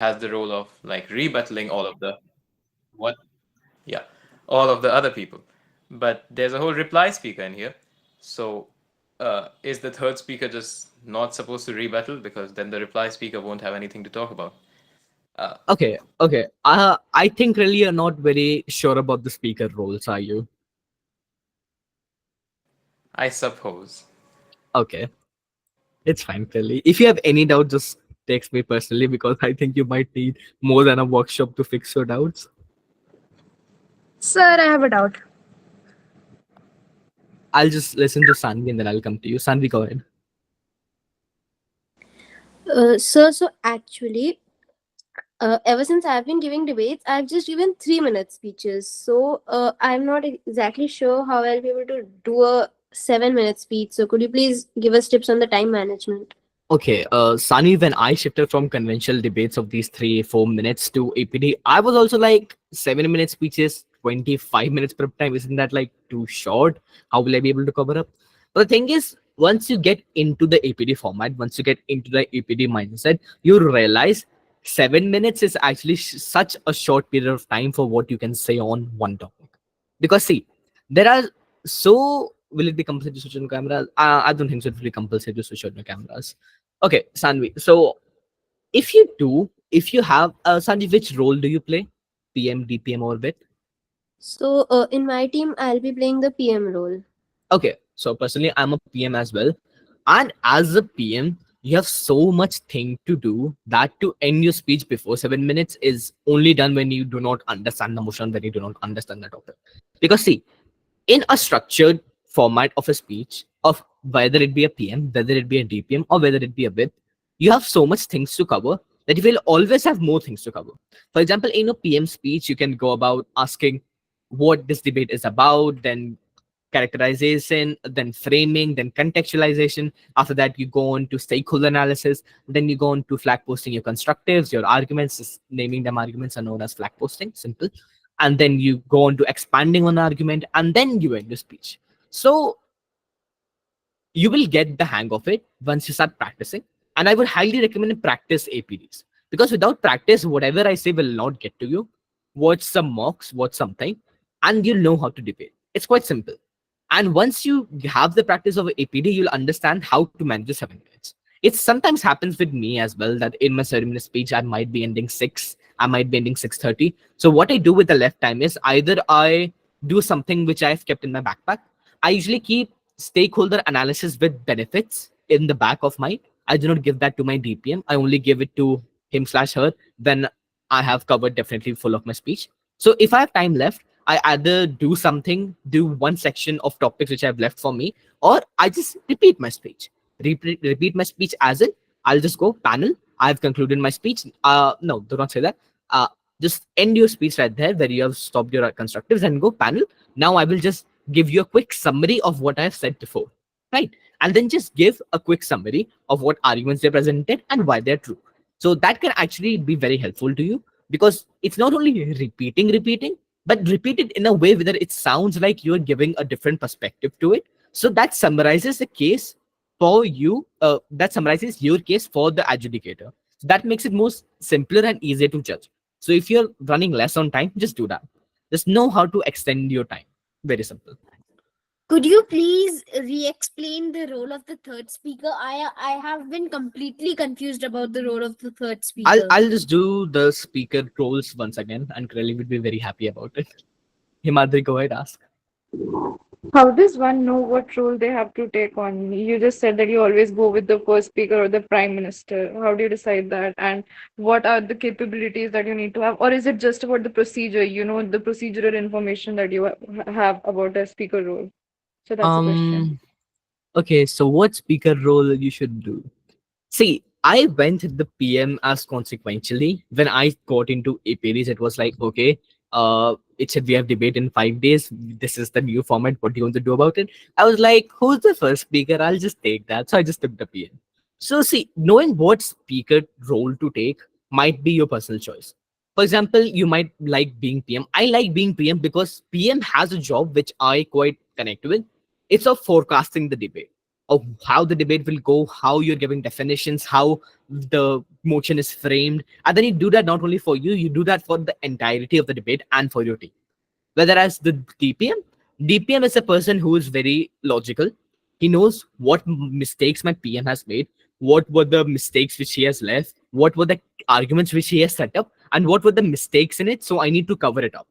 has the role of like rebuttaling all of the what yeah, all of the other people. But there's a whole reply speaker in here. So is the third speaker just not supposed to rebuttal, because then the reply speaker won't have anything to talk about? Okay. I think really you're not very sure about the speaker roles, are you? I suppose. Okay, it's fine, clearly. If you have any doubt, just text me personally because I think you might need more than a workshop to fix your doubts. Sir, I have a doubt. I'll just listen to Sanvi and then I'll come to you. Sanvi, go ahead. Sir, so actually, ever since I've been giving debates, I've just given 3 minute speeches. So I'm not exactly sure how I'll be able to do a 7 minute speech. So could you please give us tips on the time management? Okay, Sani, when I shifted from conventional debates of these 3-4 minutes to APD, I was also like 7 minute speeches, 25 minutes per time. Isn't that like too short? How will I be able to cover up? But the thing is, once you get into the APD format, once you get into the APD mindset, you realize 7 minutes is actually such a short period of time for what you can say on one topic. Because see, there are so will it be compulsory to switch on cameras? I don't think so. It will be compulsory to switch on your cameras. Okay, Sanvi. So if you have Sanvi, which role do you play? PM, DPM, or bit? So in my team, I'll be playing the PM role. Okay, so personally, I'm a PM as well, and as a PM, you have so much thing to do that to end your speech before 7 minutes is only done when you do not understand the motion, when you do not understand the topic. Because see, in a structured format of a speech, of whether it be a PM, whether it be a DPM, or whether it be a whip, you have so much things to cover that you will always have more things to cover. For example, in a PM speech, you can go about asking what this debate is about, then characterization, then framing, then contextualization. After that, you go on to stakeholder analysis, then you go on to flag posting your constructives, your arguments, just naming them arguments are known as flag posting, simple. And then you go on to expanding on the argument, and then you end your speech. So you will get the hang of it once you start practicing. And I would highly recommend practice APDs, because without practice, whatever I say will not get to you. Watch some mocks, watch something, and you'll know how to debate. It's quite simple. And once you have the practice of APD, you'll understand how to manage the 7 minutes. It sometimes happens with me as well that in my 7 minute speech, I might be ending 6, I might be ending 6:30. So what I do with the left time is either I do something which I've kept in my backpack. I usually keep stakeholder analysis with benefits in the back of my. I do not give that to my DPM. I only give it to him/her when I have covered definitely full of my speech. So if I have time left, I either do something, do one section of topics which I've left for me, or I just repeat my speech. Repeat my speech as in I'll just go panel. I've concluded my speech. No, do not say that. Uh, just end your speech right there where you have stopped your constructives and go panel. Now I will just give you a quick summary of what I've said before, right? And then just give a quick summary of what arguments they presented and why they're true. So that can actually be very helpful to you because it's not only repeating, but repeat it in a way whether it sounds like you're giving a different perspective to it. So that summarizes the case for you. That summarizes your case for the adjudicator. So that makes it more simpler and easier to judge. So if you're running less on time, just do that. Just know how to extend your time. Very simple. Could you please re-explain the role of the third speaker? I have been completely confused about the role of the third speaker. I'll just do the speaker roles once again, and Kreli would be very happy about it. Himadri, go ahead, ask. How does one know what role they have to take on? You just said that you always go with the first speaker or the prime minister. How do you decide that? And what are the capabilities that you need to have? Or is it just about the procedure, the procedural information that you have about a speaker role? So that's a question. Um. Okay, so what speaker role you should do? See, I went the PM as consequentially. When I got into APDs, it was like, okay, it said we have debate in 5 days. This is the new format. What do you want to do about it? I was like, who's the first speaker? I'll just take that. So I just took the PM. So see, knowing what speaker role to take might be your personal choice. For example, you might like being PM. I like being PM because PM has a job which I quite connect with. It's of forecasting the debate of how the debate will go, how you're giving definitions, how the motion is framed. And then you do that not only for you, you do that for the entirety of the debate and for your team. Whereas the DPM is a person who is very logical. He knows what mistakes my PM has made, what were the mistakes which he has left, what were the arguments which he has set up, and what were the mistakes in it. So I need to cover it up.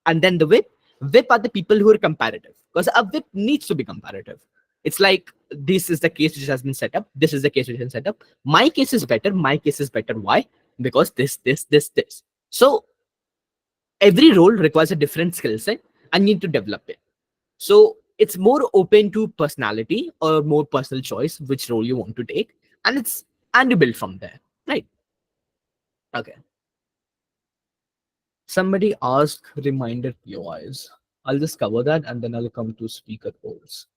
And then the whip are the people who are comparative, because a whip needs to be comparative. It's like, this is the case which has been set up, this is the case which has been set up, my case is better, my case is better. Why? Because this. So every role requires a different skill set and you need to develop it. So it's more open to personality or more personal choice which role you want to take, and you build from there, right? Okay. Somebody asked reminder POIs. I'll just cover that and then I'll come to speaker roles.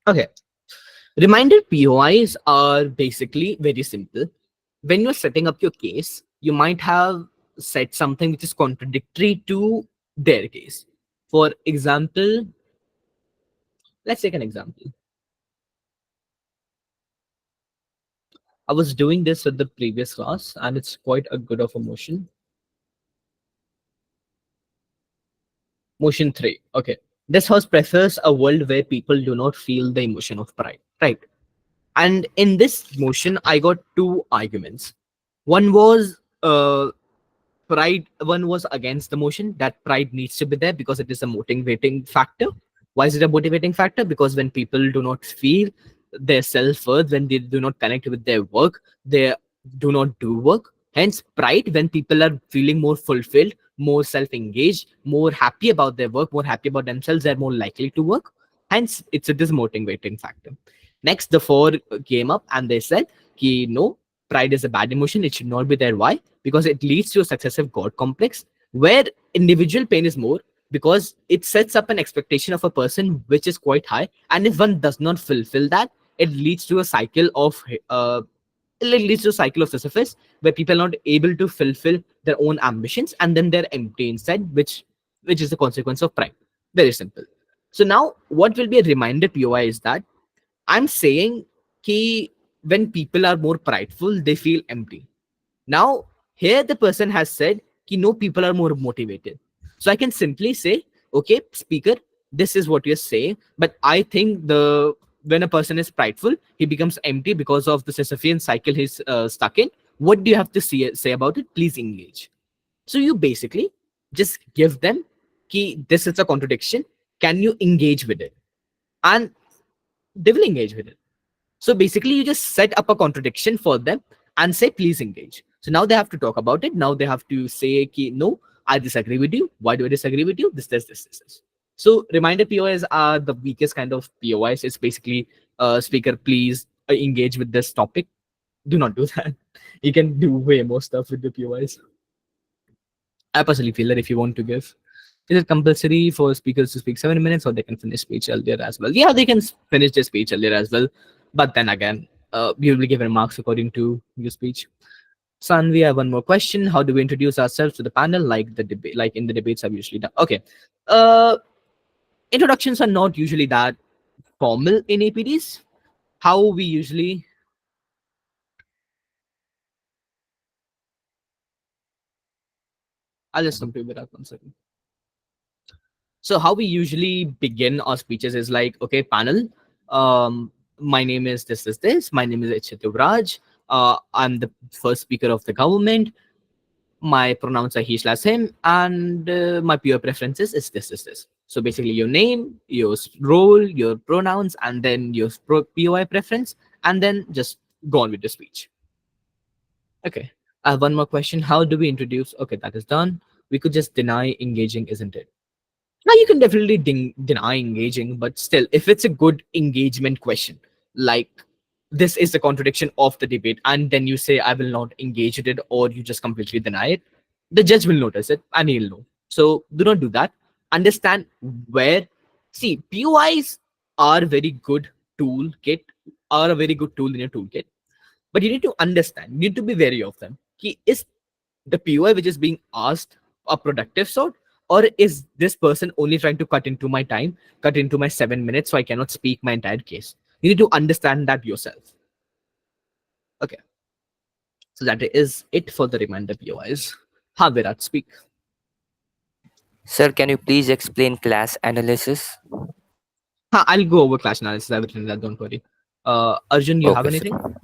Okay. Reminder POIs are basically very simple. When you're setting up your case, you might have said something which is contradictory to their case. For example, let's take an example. I was doing this with the previous class and it's quite a good of a motion. Motion 3. Okay. This house prefers a world where people do not feel the emotion of pride. Right. And in this motion, I got two arguments. One was pride, one was against the motion that pride needs to be there because it is a motivating factor. Why is it a motivating factor? Because when people do not feel their self-worth, when they do not connect with their work, they do not do work. Hence pride, when people are feeling more fulfilled, more self-engaged, more happy about their work, more happy about themselves, they're more likely to work. Hence it's a dismotivating factor. Next, the four came up and they said ki, no, pride is a bad emotion, it should not be there. Why? Because it leads to a successive god complex where individual pain is more, because it sets up an expectation of a person which is quite high, and if one does not fulfill that, it leads to a cycle of Sisyphus, where people are not able to fulfill their own ambitions and then they're empty inside, which is the consequence of pride. Very simple. So now what will be a reminder POI is that I'm saying ki, when people are more prideful, they feel empty. Now, here the person has said ki, no, people are more motivated. So I can simply say, okay, speaker, this is what you're saying, but I think the when a person is prideful, he becomes empty because of the Sisyphean cycle he's stuck in. What do you have to say about it? Please engage. So you basically just give them ki, this is a contradiction. Can you engage with it? And they will engage with it. So basically, you just set up a contradiction for them and say, please engage. So now they have to talk about it. Now they have to say, ki, no, I disagree with you. Why do I disagree with you? This. So reminder POIs are the weakest kind of POIs. It's basically, speaker, please engage with this topic. Do not do that. You can do way more stuff with the POIs. I personally feel that if you want to give, is it compulsory for speakers to speak 7 minutes or they can finish speech earlier as well? Yeah, they can finish their speech earlier as well. But then again, you will be given marks according to your speech. San, we have one more question. How do we introduce ourselves to the panel like the debate, like in the debates I've usually done? Okay. Uh, Introductions are not usually that formal in APDs. How we usually I'll just come to that 1 second. So how we usually begin our speeches is like, okay, panel, my name is this. My name is Raj. I'm the first speaker of the government. My pronouns are he slash him, and my peer preferences is this. So basically your name, your role, your pronouns, and then your POI preference, and then just go on with the speech. Okay. I have one more question. How do we introduce? Okay, that is done. We could just deny engaging, isn't it? Now you can definitely deny engaging, but still, if it's a good engagement question, like this is the contradiction of the debate, and then you say I will not engage with it, or you just completely deny it, the judge will notice it and he'll know. So do not do that. Understand where. See, POIs are very good toolkit, are a very good tool in your toolkit, But you need to understand, you need to be wary of them. Is the POI which is being asked a productive sort, or is this person only trying to cut into my time, cut into my 7 minutes so I cannot speak my entire case? You need to understand that yourself. Okay, so that is it for the reminder POIs. Ha, Virat, speak. Sir, can you please explain class analysis? Ha, I'll go over class analysis, everything that, don't worry. Arjun, you have Okay, sir. anything?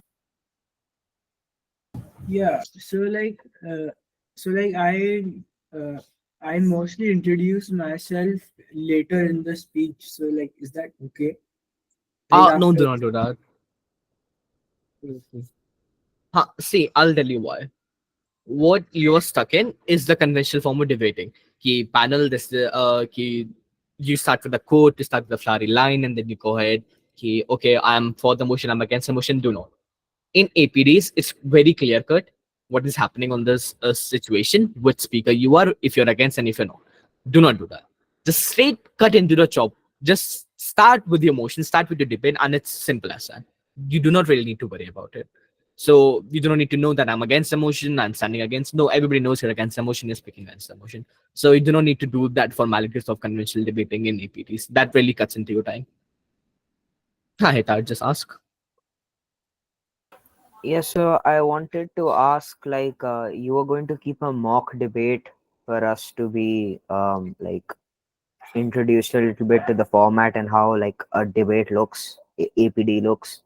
Yeah, so like uh, I mostly introduce myself later in the speech. So like, is that okay? Like No, after. do not do that. See, I'll tell you why. What you're stuck in is the conventional form of debating. Ki panel, this, ki you start with the quote, you start with the flowery line, and then you go ahead. Ki, okay, I'm for the motion, I'm against the motion. Do not. In APDs, it's very clear cut what is happening on this situation, which speaker you are, if you're against and if you're not. Do not do that. Just straight cut into the chop. Just start with your motion, start with your debate, and it's simple as that. You do not really need to worry about it. So you do not need to know that I'm against the motion, I'm standing against. No, everybody knows you're against the motion, you're speaking against the motion. So you do not need to do that formalities of conventional debating in APTs. That really cuts into your time. Hi, I'll just ask. Yes, so I wanted to ask, like, you were going to keep a mock debate for us to be, like, introduced a little bit to the format and how, like, a debate looks, APD looks.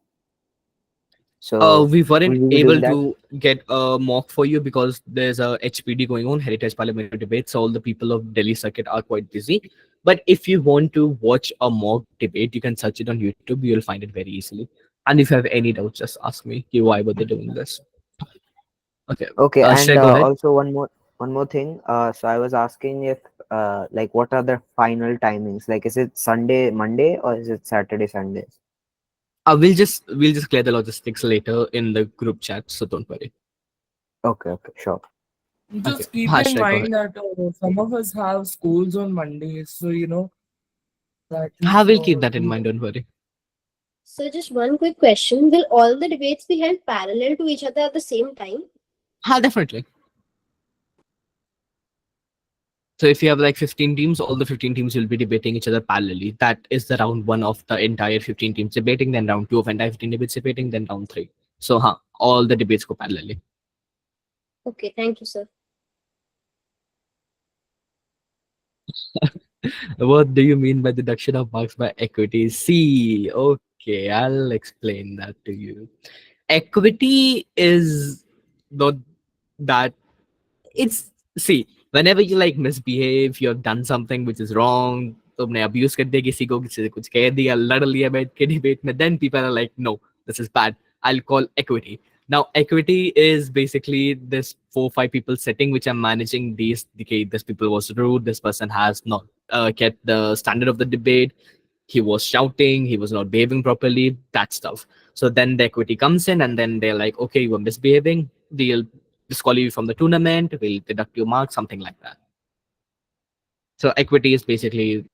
So, We will weren't you be doing able that? to get a mock for you because there's a HPD going on, Heritage Parliamentary Debate. So all the people of Delhi circuit are quite busy. But if you want to watch a mock debate, you can search it on YouTube. You'll find it very easily. And if you have any doubts, just ask me. Okay, why were they doing this? Okay. Okay, Should and I go ahead? also one more thing. So I was asking if, like, what are the final timings? Like, is it Sunday, Monday, or is it Saturday, Sunday? We'll just clear the logistics later in the group chat. So don't worry. Okay, sure. Okay. Just keep Hi, in should I go ahead? mind that some of us have schools on Mondays, so that I is will keep that in mind. Don't worry. So just one quick question. Will all the debates be held parallel to each other at the same time? Definitely. So if you have like 15 teams, all the 15 teams will be debating each other parallelly. That is the round one of the entire 15 teams debating, then round two of entire 15 debates debating, then round three. So all the debates go parallelly. Okay, thank you, sir. What do you mean by deduction of marks by equity? See, okay, I'll explain that to you. Equity is not that. It's, see, whenever you like misbehave, you've done something which is wrong, तुमने abuse कर दिया किसी को, किसी से कुछ कह दिया, लड़ लिया बैठ के debate में, then people are like, no, this is bad, I'll call equity. Now equity is basically this 4 or 5 people sitting which are managing these. Okay, this people was rude, this person has not kept the standard of the debate, he was shouting, he was not behaving properly, that stuff. So then the equity comes in and then they're like, okay, you were misbehaving, they'll disqualify you from the tournament, we'll deduct your marks, something like that. So equity is basically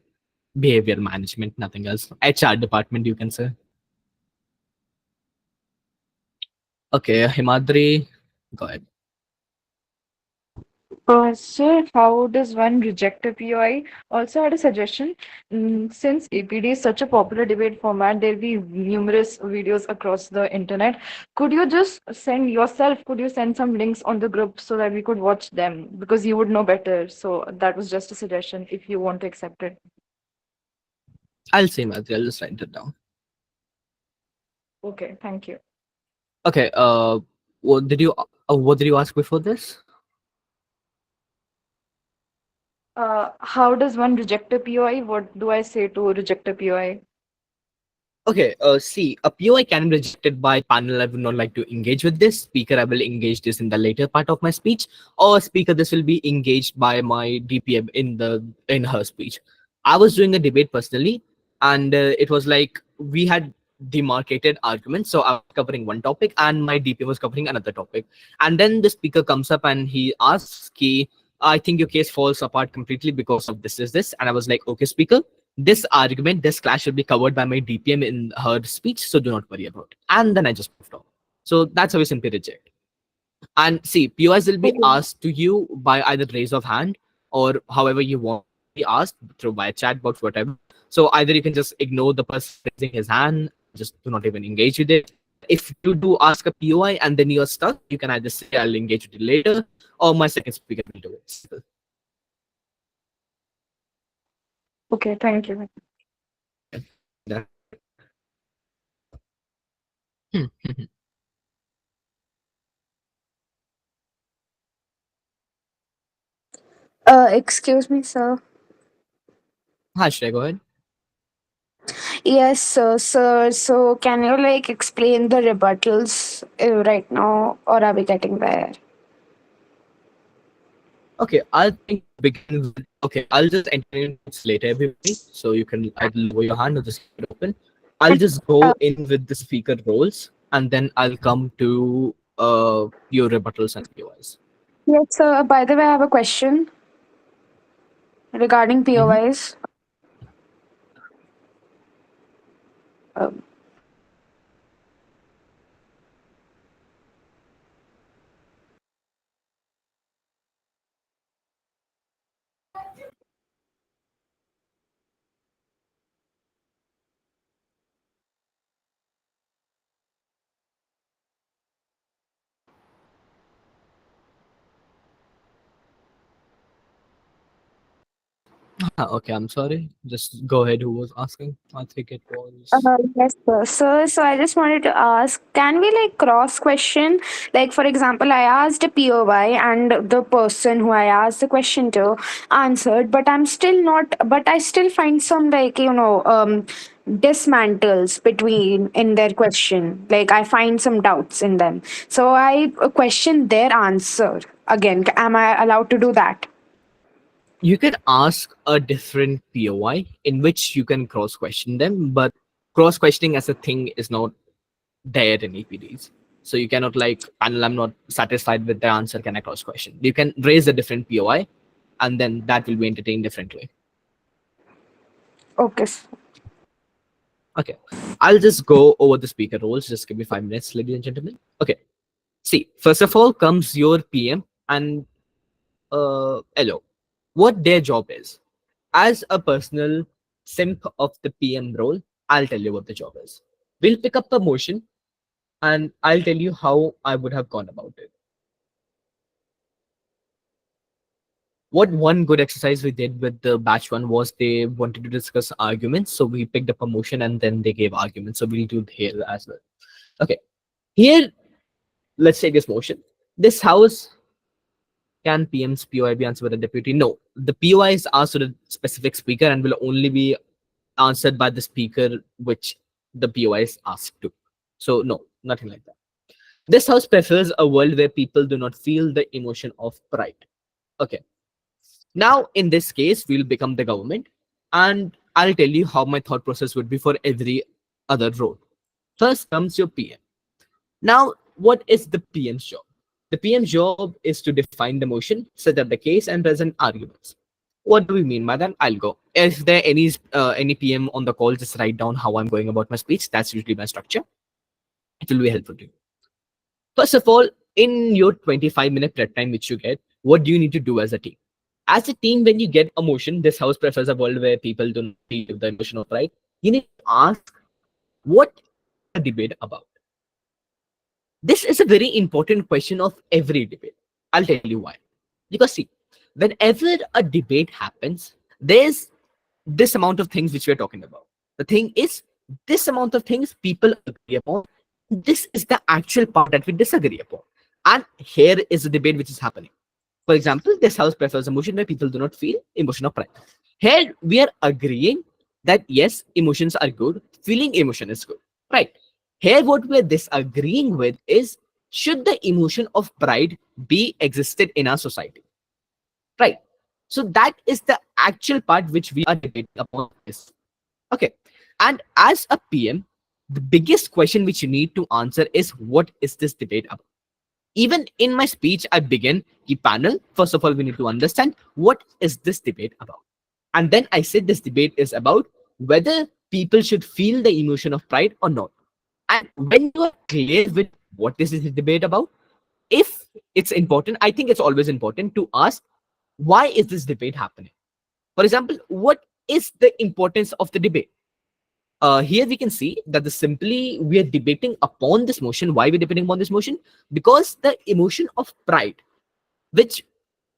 behavior management, nothing else. HR department, you can say. Okay, Himadri, go ahead. Sir, how does one reject a POI? Also, I had a suggestion. Since APD is such a popular debate format, there'll be numerous videos across the internet. Could you just send yourself, could you send some links on the group so that we could watch them? Because you would know better. So that was just a suggestion if you want to accept it. I'll say Himadri, I'll just write it down. Okay, thank you. Okay, what did you ask before this? How does one reject a POI? What do I say to reject a POI? Okay, see, a POI can be rejected by panel. I would not like to engage with this. Speaker, I will engage this in the later part of my speech. Or speaker, this will be engaged by my DPM in her speech. I was doing a debate personally, and it was like we had demarcated arguments. So I was covering one topic, and my DPM was covering another topic. And then the speaker comes up and he asks, "Ki, I think your case falls apart completely because of this." And I was like, "Okay, speaker, this argument, this clash will be covered by my DPM in her speech, so do not worry about it." And then I just moved on. So that's how you simply reject. And see, POIs will be Okay. asked to you by either raise of hand or however you want to be asked through by chat box, whatever. So either you can just ignore the person raising his hand, just do not even engage with it. If you do ask a POI and then you're stuck, you can either say I'll engage with it later or my second speaker will do it. Simple. Okay, thank you. That- Excuse me, sir. Hi, should I go ahead? Yes, sir. So, can you like explain the rebuttals right now, or are we getting there? Okay, I'll think begin with okay, I'll just enter in notes later, everybody. So you can either lower your hand or just keep it open. I'll just Uh, go in with the speaker roles and then I'll come to your rebuttals and POIs. yes, sir. By the way, I have a question regarding Mhm. POIs. Um, Okay, I'm sorry. Just go ahead. Who was asking? I think it was. yes, sir. So I just wanted to ask, can we like cross question? Like, for example, I asked a POI and the person who I asked the question to answered, but I'm still not, but I still find some like, dismantles between in their question. Like, I find some doubts in them. So I question their answer again. Am I allowed to do that? You can ask a different POI in which you can cross question them, but cross questioning as a thing is not there in EPDs. So you cannot like panel, I'm not satisfied with the answer, can I cross question? You can raise a different POI and then that will be entertained differently. Okay. Okay. I'll just go over the speaker roles. Just give me 5 minutes, ladies and gentlemen. Okay. See, first of all comes your PM and hello. What their job is. As a personal simp of the PM role, I'll tell you what the job is. We'll pick up the motion and I'll tell you how I would have gone about it. What one good exercise we did with the batch one was they wanted to discuss arguments. So we picked up a motion and then they gave arguments. So we'll do it here as well. Okay. Here, let's take this motion. This house can PM's POI be answered by the deputy? No. The POI is asked to the specific speaker and will only be answered by the speaker which the POI is asked to. So no, nothing like that. This house prefers a world where people do not feel the emotion of pride. Okay. Now, in this case, we'll become the government, and I'll tell you how my thought process would be for every other role. First comes your PM. Now, what is the PM's job? The PM's job is to define the motion, set up the case, and present arguments. What do we mean by that? I'll go. If there any PM on the call, just write down how I'm going about my speech. That's usually my structure. It will be helpful to you. First of all, in your 25-minute prep time which you get, what do you need to do as a team? As a team, when you get a motion, this house prefers a world where people do not feel the emotion of pride. You need to ask what the debate about. This is a very important question of every debate. I'll tell you why. Because see, whenever a debate happens, there's this amount of things which we're talking about. The thing is, this amount of things people agree upon. This is the actual part that we disagree upon. And here is the debate which is happening. For example, this house prefers a motion where people do not feel emotion of pride. Here we are agreeing that yes, emotions are good, feeling emotion is good. Right. Here what we're disagreeing with is should the emotion of pride be existed in our society? Right. So that is the actual part which we are debating upon this. Okay. And as a PM, the biggest question which you need to answer is what is this debate about? Even in my speech, I begin the panel. First of all, we need to understand what is this debate about. And then I said this debate is about whether people should feel the emotion of pride or not. And when you are clear with what is this debate about. If it's important, I think it's always important to ask, why is this debate happening? For example, what is the importance of the debate? Here we can see that the simply we are debating upon this motion. Why we're debating upon this motion? Because the emotion of pride, which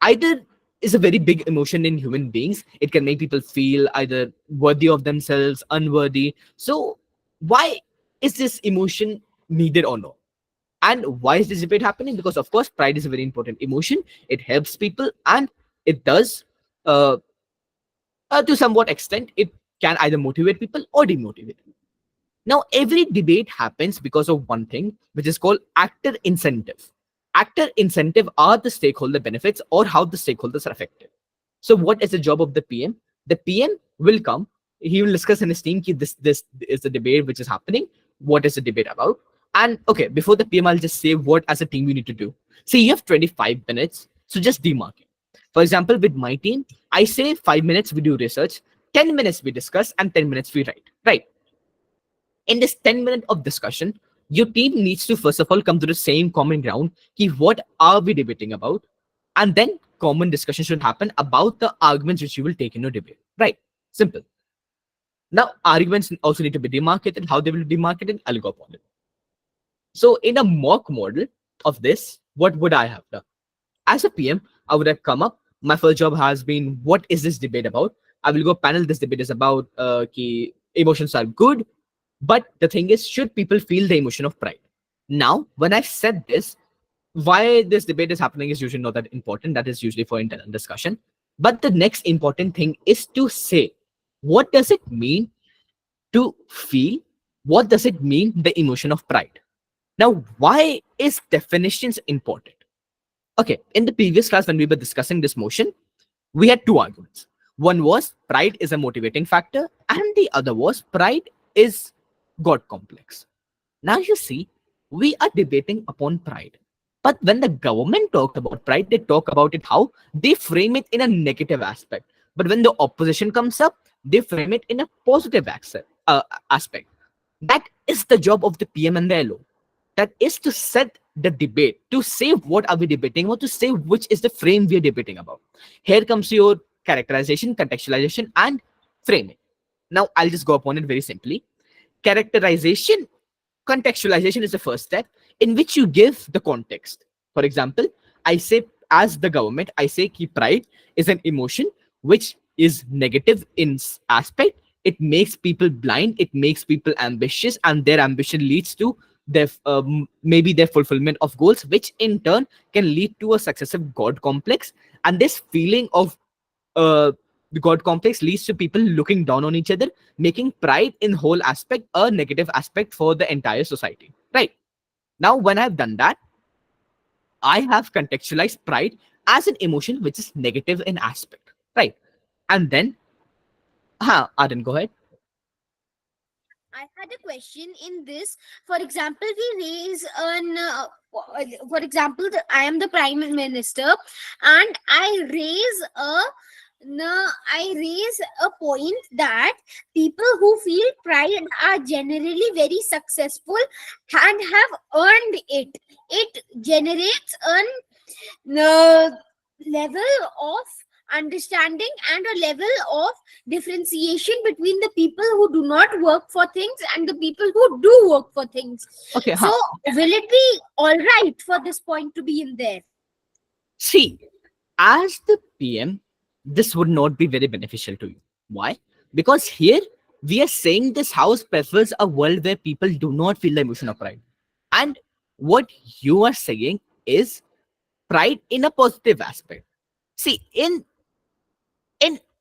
either is a very big emotion in human beings, it can make people feel either worthy of themselves, unworthy. So why is this emotion needed or not? And why is this debate happening? Because of course pride is a very important emotion. It helps people, and it does, uh, to somewhat extent, it can either motivate people or demotivate people. Now, every debate happens because of one thing, which is called actor incentive. Actor incentive are the stakeholder benefits or how the stakeholders are affected. So, what is the job of the PM? The PM will come. He will discuss in his team. Ki this is the debate which is happening. What is the debate about? And okay, before the PM, I'll just say what as a team we need to do. See, you have 25 minutes, so just demark it. For example, with my team, I say 5 minutes we do research, 10 minutes we discuss, and 10 minutes we write. Right, in this 10 minute of discussion, your team needs to first of all come to the same common ground. Ki what are we debating about? And then common discussion should happen about the arguments which you will take in your debate. Right. Simple. Now, arguments also need to be demarcated. How they will be demarcated, I'll go upon it. So, in a mock model of this, what would I have done? As a PM, I would have come up. My first job has been, what is this debate about? I will go panel. This debate is about ki emotions are good, but the thing is, should people feel the emotion of pride? Now, when I've said this, why this debate is happening is usually not that important. That is usually for internal discussion. But the next important thing is to say, what does it mean to feel? What does it mean, the emotion of pride? Now, why is definitions important? Okay, in the previous class, when we were discussing this motion, we had two arguments. One was pride is a motivating factor, and the other was pride is God complex. Now you see, we are debating upon pride. But when the government talked about pride, they talk about it how they frame it in a negative aspect. But when the opposition comes up, they frame it in a positive aspect. That is the job of the PM and the LO. That is to set the debate, to say what are we debating or to say which is the frame we are debating about. Here comes your characterization, contextualization, and framing. Now I'll just go upon it very simply. Characterization, contextualization is the first step in which you give the context. For example, I say, as the government, I say ki pride is an emotion which is negative in aspect. It makes people blind, it makes people ambitious, and their ambition leads to their maybe their fulfillment of goals, which in turn can lead to a successive God complex. And this feeling of the God complex leads to people looking down on each other, making pride in whole aspect a negative aspect for the entire society. Right. Now, when I've done that, I have contextualized pride as an emotion which is negative in aspect. Right. And then, Arden, go ahead. I had a question in this. For example, we raise an. For example, I am the prime minister, and I raise a point that people who feel pride are generally very successful and have earned it. It generates a level of understanding and a level of differentiation between the people who do not work for things and the people who do work for things. Okay, So, will it be all right for this point to be in there? See, as the PM, this would not be very beneficial to you. Why? Because here we are saying this house prefers a world where people do not feel the emotion of pride. And what you are saying is pride in a positive aspect. See, in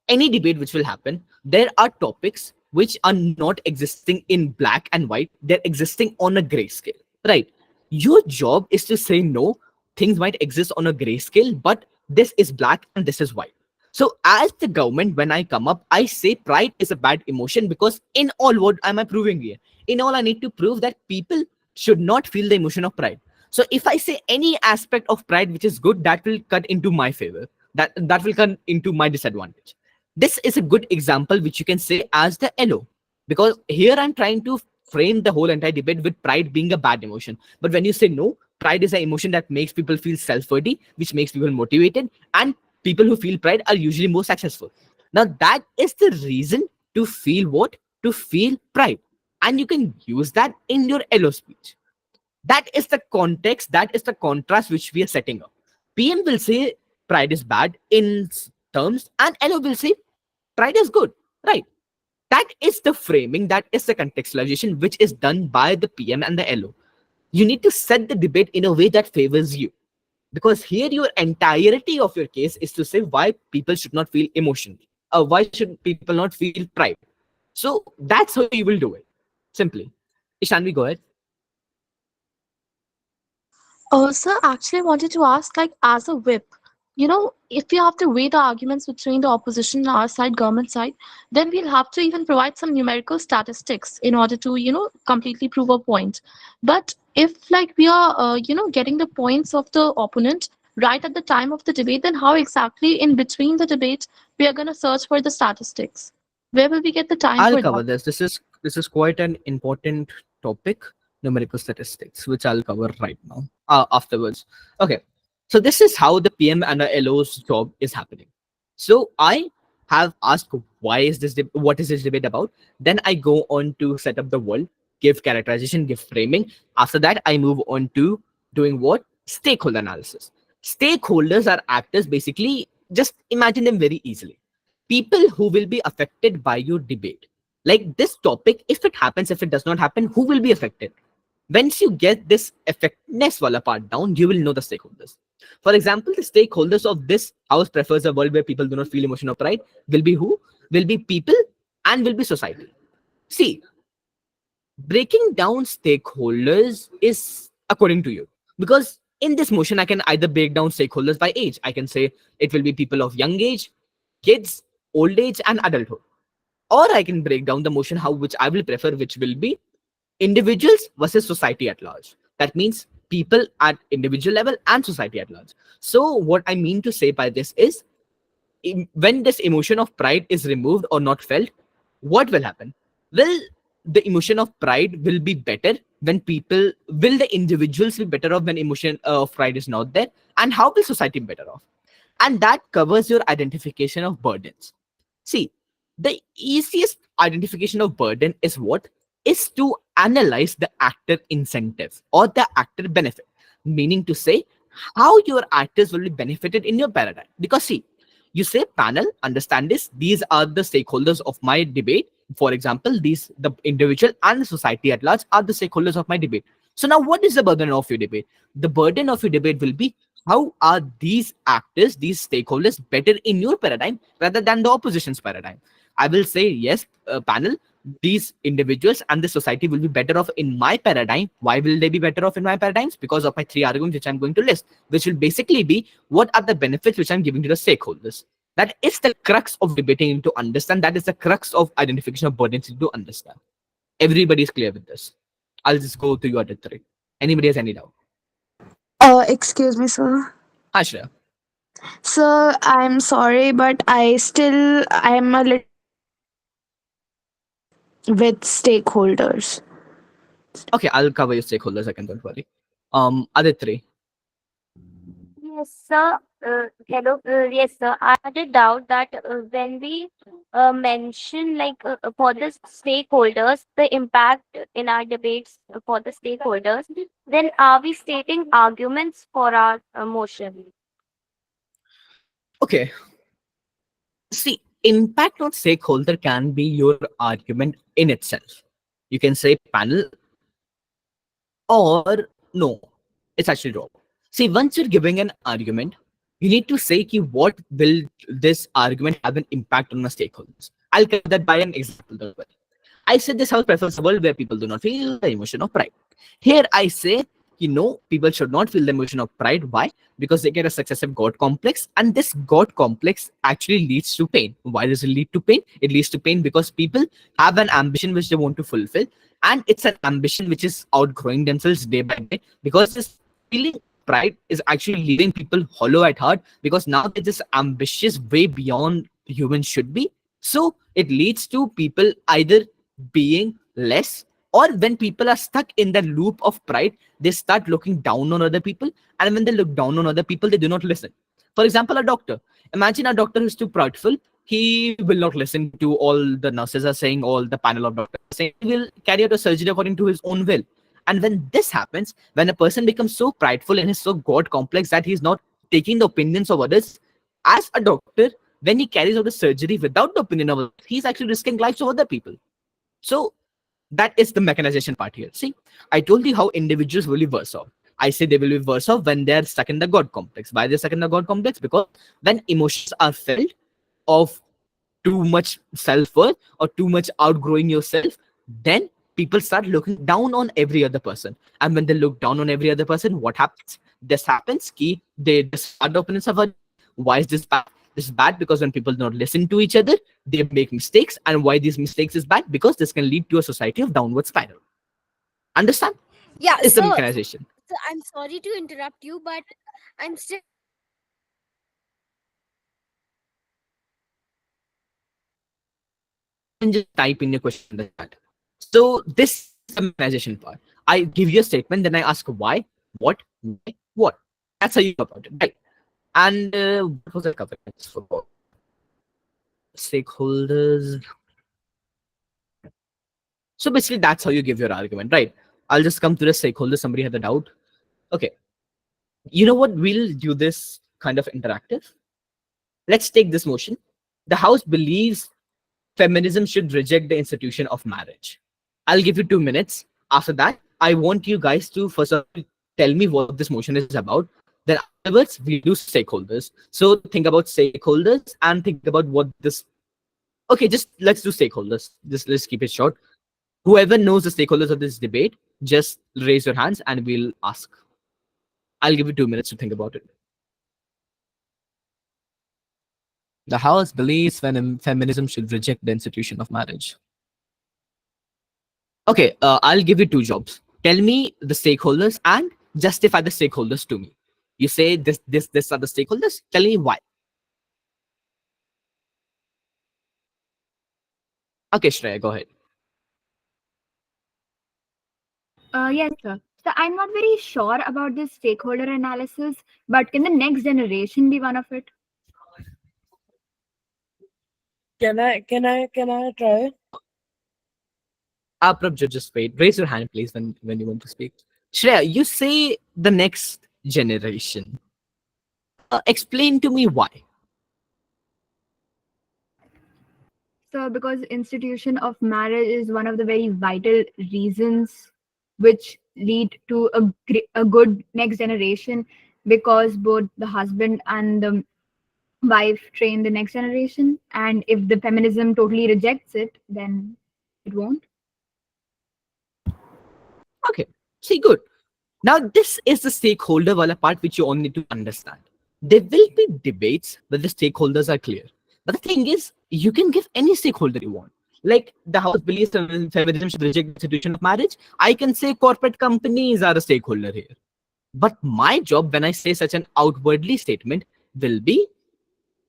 any debate which will happen, there are topics which are not existing in black and white, they're existing on a gray scale, right? Your job is to say no, things might exist on a gray scale, but this is black and this is white. So as the government, when I come up, I say pride is a bad emotion because in all, what am I proving here? In all, I need to prove that people should not feel the emotion of pride. So if I say any aspect of pride which is good, that will cut into my favor, that will come into my disadvantage. This is a good example which you can say as the LO, because here I'm trying to frame the whole entire debate with pride being a bad emotion. But when you say no, pride is an emotion that makes people feel self-worthy, which makes people motivated, and people who feel pride are usually more successful. Now that is the reason to feel what? To feel pride. And you can use that in your LO speech. That is the context, that is the contrast which we are setting up. PM will say pride is bad in terms, and LO will say pride is good, right? That is the framing, that is the contextualization which is done by the PM and the LO. You need to set the debate in a way that favors you. Because here your entirety of your case is to say why people should not feel emotion. Why should people not feel pride? So that's how you will do it. Simply. Ishan, we go ahead. Sir, actually, I wanted to ask, like, as a whip, if we have to weigh the arguments between the opposition, our side, government side, then we'll have to even provide some numerical statistics in order to, completely prove a point. But if, like, we are, getting the points of the opponent right at the time of the debate, then how exactly in between the debate we are going to search for the statistics? Where will we get the time I'll for cover that? this. This is quite an important topic, numerical statistics, which I'll cover right now. Afterwards. Okay. So this is how the PM and the LO's job is happening. So I have asked why is this what is this debate about? Then I go on to set up the world, give characterization, give framing. After that, I move on to doing what? Stakeholder analysis. Stakeholders are actors basically. Just imagine them very easily. People who will be affected by your debate. Like this topic, if it happens, if it does not happen, who will be affected? Once you get this effectiveness wala part down, you will know the stakeholders. For example, the stakeholders of this house prefers a world where people do not feel emotion or pride will be who? Will be people and will be society. See, breaking down stakeholders is according to you. Because in this motion, I can either break down stakeholders by age. I can say it will be people of young age, kids, old age, and adulthood. Or I can break down the motion how which I will prefer, which will be individuals versus society at large. That means people at individual level and society at large. So what I mean to say by this is when this emotion of pride is removed or not felt, what will happen? Will the emotion of pride will be better when people will the individuals be better off when emotion of pride is not there, and how will society be better off? And that covers your identification of burdens. See, the easiest identification of burden is what? Is to analyze the actor incentive or the actor benefit. Meaning to say, how your actors will be benefited in your paradigm. Because see, you say panel, understand this, these are the stakeholders of my debate. For example, these the individual and the society at large are the stakeholders of my debate. So now what is the burden of your debate? The burden of your debate will be how are these actors, these stakeholders better in your paradigm rather than the opposition's paradigm? I will say, yes, panel, these individuals and the society will be better off in my paradigm. Why will they be better off in my paradigms? Because of my three arguments, which I'm going to list, which will basically be what are the benefits which I'm giving to the stakeholders. That is the crux of debating to understand. That is the crux of identification of burdens to understand. Everybody is clear with this. I'll just go to you at the three. Anybody has any doubt? Excuse me, sir. Ashra. Sir, I'm sorry, but I'm a little with stakeholders. Okay, I'll cover your stakeholders. I can, don't worry. Other three. Yes, sir. Hello. Yes, sir. I had a doubt that when we mention for the stakeholders, the impact in our debates for the stakeholders, then are we stating arguments for our motion? Okay. See, impact on stakeholder can be your argument in itself. You can say panel or no. It's actually wrong. See, once you're giving an argument, you need to say ki what will this argument have an impact on my stakeholders. I'll cover that by an example. Don't worry. I said this house prefers a world where people do not feel the emotion of pride. Here I say, people should not feel the emotion of pride. Why? Because they get a successive God complex, and this God complex actually leads to pain. Why does it lead to pain? It leads to pain because people have an ambition which they want to fulfill, and it's an ambition which is outgrowing themselves day by day because this feeling pride is actually leaving people hollow at heart because now they're just ambitious way beyond humans should be. So it leads to people either being less Or when people are stuck in the loop of pride, they start looking down on other people, and when they look down on other people, they do not listen. For example, a doctor. Imagine a doctor who's too prideful. He will not listen to all the nurses are saying, all the panel of doctors are saying. He will carry out a surgery according to his own will. And when this happens, when a person becomes so prideful and is so god complex that he's not taking the opinions of others, as a doctor, when he carries out a surgery without the opinion of others, he's actually risking lives of other people. So that is the mechanization part here. See, I told you how individuals will be worse off. I say they will be worse off when they're stuck in the God complex. Why they're stuck in the God complex? Because when emotions are felt of too much self-worth or too much outgrowing yourself, then people start looking down on every other person. And when they look down on every other person, what happens? This happens, key, they discard the opinions of others. Why is this bad? This is bad because when people don't listen to each other, they make mistakes. And why these mistakes is bad? Because this can lead to a society of downward spiral. Understand? Yeah, Is the so mechanization. I'm sorry to interrupt you, but I'm still You can just type in your question in the chat. So this is the mechanization part. I give you a statement, then I ask why, what, why, what. That's how you go about it, right? And what was I covering? I just forgot. Stakeholders. So basically, that's how you give your argument, right? I'll just come to the stakeholders. Somebody had a doubt. Okay. You know what? We'll do this kind of interactive. Let's take this motion. The House believes feminism should reject the institution of marriage. I'll give you 2 minutes. After that, I want you guys to first of all tell me what this motion is about. Then afterwards, we'll do stakeholders. So think about stakeholders and think about what this. Okay, just let's do stakeholders. Just let's keep it short. Whoever knows the stakeholders of this debate, just raise your hands and we'll ask. I'll give you 2 minutes to think about it. The House believes feminism should reject the institution of marriage. Okay, I'll give you two jobs. Tell me the stakeholders and justify the stakeholders to me. You say this are the stakeholders. Tell me why. Okay, Shreya, go ahead. Yes, sir. So I'm not very sure about this stakeholder analysis, but can the next generation be one of it? Can I try? Prabjot, just wait. Raise your hand, please, when you want to speak. Shreya, you say the next generation. Explain to me why. So because institution of marriage is one of the very vital reasons which lead to a good next generation, because both the husband and the wife train the next generation, and if the feminism totally rejects it, then it won't. Okay, see, good. Now, this is the stakeholder wala part which you all need to understand. There will be debates where the stakeholders are clear. But the thing is, you can give any stakeholder you want. Like the House believes feminism should reject the institution of marriage. I can say corporate companies are a stakeholder here. But my job, when I say such an outwardly statement, will be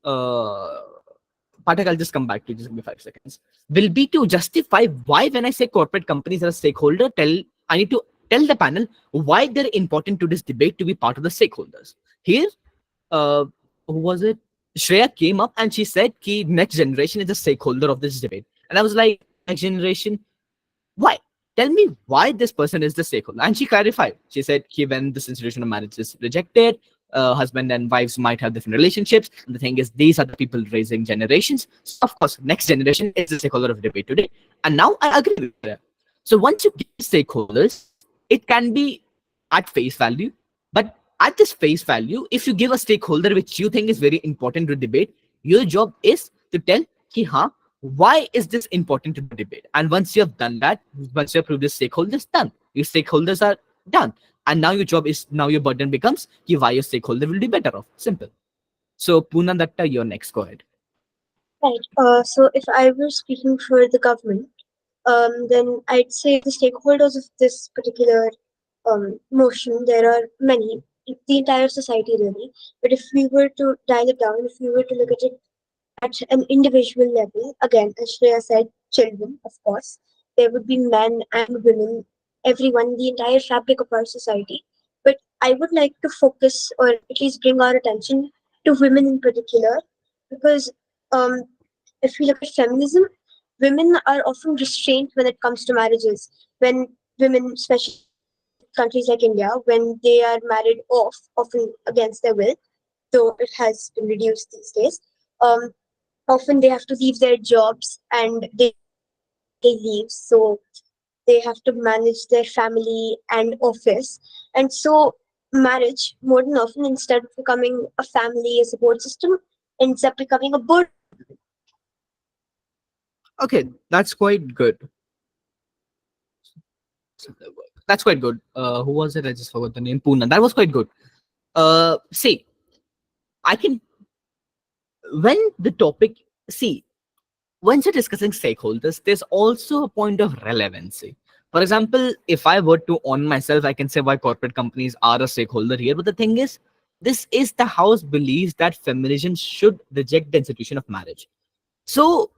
uh, Patak, I'll just come back to you. Just give me 5 seconds. Will be to justify why, when I say corporate companies are a stakeholder, I need to tell the panel why they're important to this debate to be part of the stakeholders. Here, uh, who was it? Shreya came up and she said, "Ki next generation is a stakeholder of this debate," and I was like, "Next generation? Why? Tell me why this person is the stakeholder." And she clarified. She said, when this institution of marriage is rejected, husband and wives might have different relationships. And the thing is, these are the people raising generations. So, of course, next generation is the stakeholder of debate today. And now I agree with that. So once you give stakeholders, it can be at face value. But at this face value, if you give a stakeholder which you think is very important to debate, your job is to tell, ki, haan, why is this important to the debate? And once you have done that, once you have proved the stakeholders, done. Your stakeholders are done. And now your job is, now your burden becomes why your stakeholder will be better off. Simple. So Poonam Datta, you're next. Go ahead. Right. So if I were speaking for the government, then I'd say the stakeholders of this particular motion, there are many, the entire society really. But if we were to dial it down, if we were to look at it at an individual level, again, as Shreya said, children, of course. there would be men and women, everyone, the entire fabric of our society. But I would like to focus or at least bring our attention to women in particular because um, if we look at feminism, women are often restrained when it comes to marriages. When women, especially in countries like India, when they are married off, often against their will, though it has been reduced these days, um, often they have to leave their jobs and they don't have parental leave. So they have to manage their family and office. And so marriage, more than often, instead of becoming a family, a support system, ends up becoming a burden. Okay, that's quite good. That's quite good. Who was it? I just forgot the name. Puna. That was quite good. See, I can when the topic see once you're discussing stakeholders, there's also a point of relevancy. For example, if I were to on myself, I can say why corporate companies are a stakeholder here. But the thing is, this is the house believes that feminism should reject the institution of marriage. So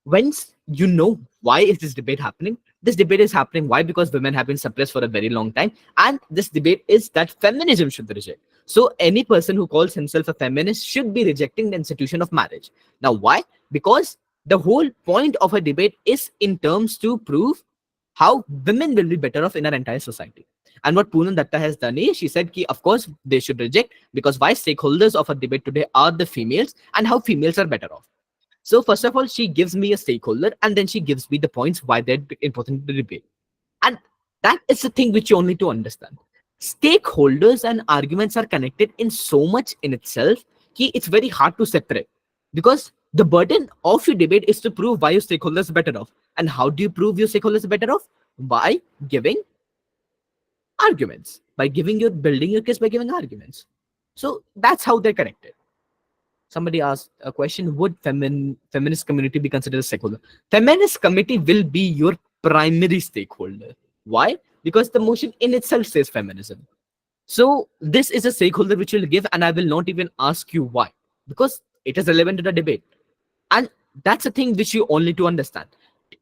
once you know why is this debate happening, this debate is happening why, because women have been suppressed for a very long time, and this debate is that feminism should be rejected. So any person who calls himself a feminist should be rejecting the institution of marriage. Now why? Because the whole point of a debate is in terms to prove how women will be better off in our entire society. And what Poonam Datta has done is she said ki, of course they should reject, because why stakeholders of a debate today are the females and how females are better off. So first of all, she gives me a stakeholder and then she gives me the points why they're important to debate. And that is the thing which you only need to understand. Stakeholders and arguments are connected in so much in itself that it's very hard to separate. Because the burden of your debate is to prove why your stakeholders are better off. And how do you prove your stakeholders are better off? By giving arguments. By giving your building your case by giving arguments. So that's how they're connected. Somebody asked a question: would feminist community be considered a stakeholder? Feminist committee will be your primary stakeholder. Why? Because the motion in itself says feminism. So this is a stakeholder which will give, and I will not even ask you why, because it is relevant to the debate. And that's a thing which you only to understand.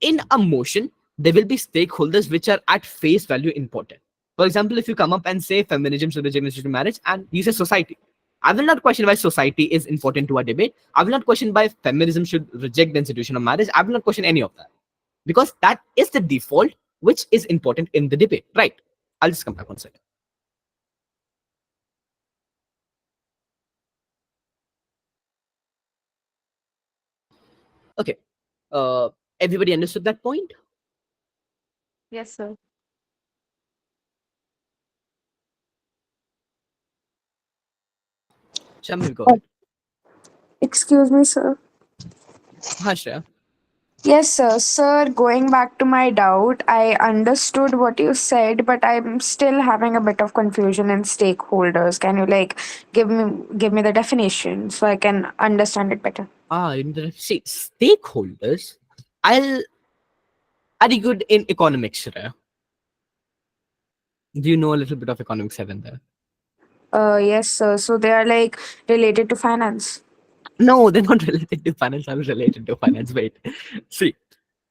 In a motion, there will be stakeholders which are at face value important. For example, if you come up and say feminism should reject institutional marriage, and you say society, I will not question why society is important to our debate. I will not question why feminism should reject the institution of marriage. I will not question any of that. Because that is the default which is important in the debate. Right. I'll just come back one second. Okay. Everybody understood that point? Yes, sir. Shamil, go ahead. Excuse me, sir. Hi, Shreya. Yes, sir. Sir, going back to my doubt, I understood what you said, but I'm still having a bit of confusion in stakeholders. Can you give me the definition so I can understand it better? See, stakeholders. Are you good in economics, Shreya? Do you know a little bit of economics, Seven there? Yes, sir. So they are like related to finance. No, they're not related to finance. I was related to finance. Wait. See,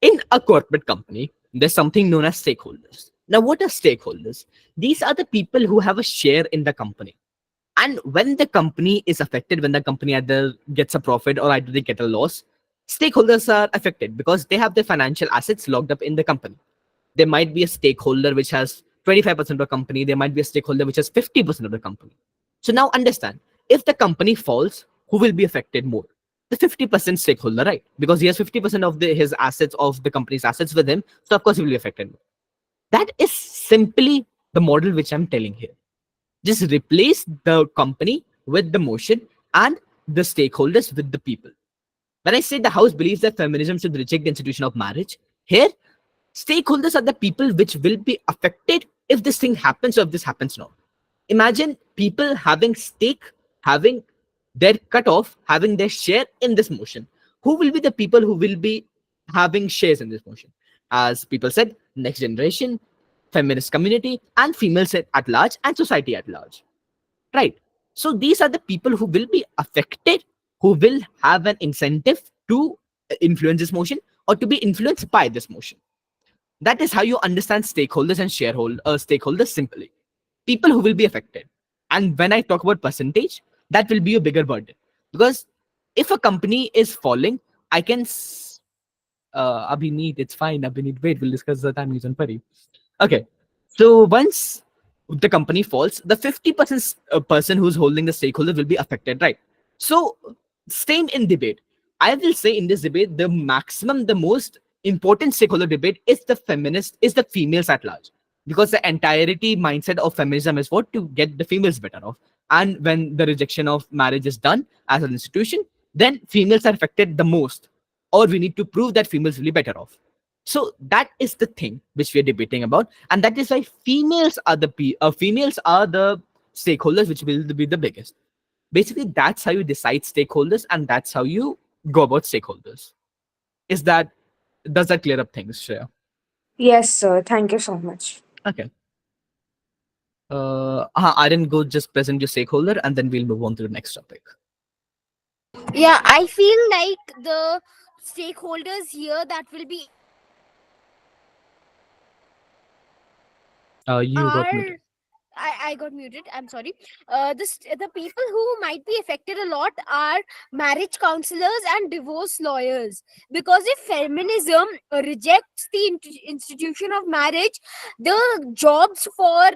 in a corporate company, there's something known as stakeholders. Now, what are stakeholders? These are the people who have a share in the company. And when the company is affected, when the company either gets a profit or either they get a loss, stakeholders are affected because they have their financial assets locked up in the company. There might be a stakeholder which has 25% of the company, there might be a stakeholder which has 50% of the company. So now understand, if the company falls, who will be affected more? The 50% stakeholder, right? Because he has 50% of his assets, of the company's assets with him, so of course he will be affected. That is simply the model which I'm telling here. Just replace the company with the motion and the stakeholders with the people. When I say the house believes that feminism should reject the institution of marriage, here stakeholders are the people which will be affected if this thing happens or if this happens now. Imagine people having stake, having their cut off, having their share in this motion. Who will be the people who will be having shares in this motion? As people said, next generation, feminist community, and females at large, and society at large. Right. So these are the people who will be affected, who will have an incentive to influence this motion or to be influenced by this motion. That is how you understand stakeholders and stakeholders simply. People who will be affected. And when I talk about percentage, that will be a bigger burden. Because if a company is falling, I can Abhinit, it's fine. Abhinit, wait, we'll discuss the time reason Pari. Okay. So once the company falls, the 50% person who's holding the stakeholder will be affected, right? So staying in debate, I will say in this debate, the most important stakeholder debate is the females at large. Because the entirety mindset of feminism is what to get the females better off. And when the rejection of marriage is done as an institution, then females are affected the most, or we need to prove that females will be better off. So that is the thing which we are debating about, and that is why females are the stakeholders which will be the biggest. Basically, that's how you decide stakeholders, and that's how you go about stakeholders. Is that Does that clear up things, Shreya? Yes, sir. Thank you so much. Okay. Aaron, go just present your stakeholder, and then we'll move on to the next topic. Yeah, I feel like the stakeholders here that will be You got muted. are I got muted. I'm sorry. The people who might be affected a lot are marriage counselors and divorce lawyers. Because if feminism rejects the institution of marriage, the jobs for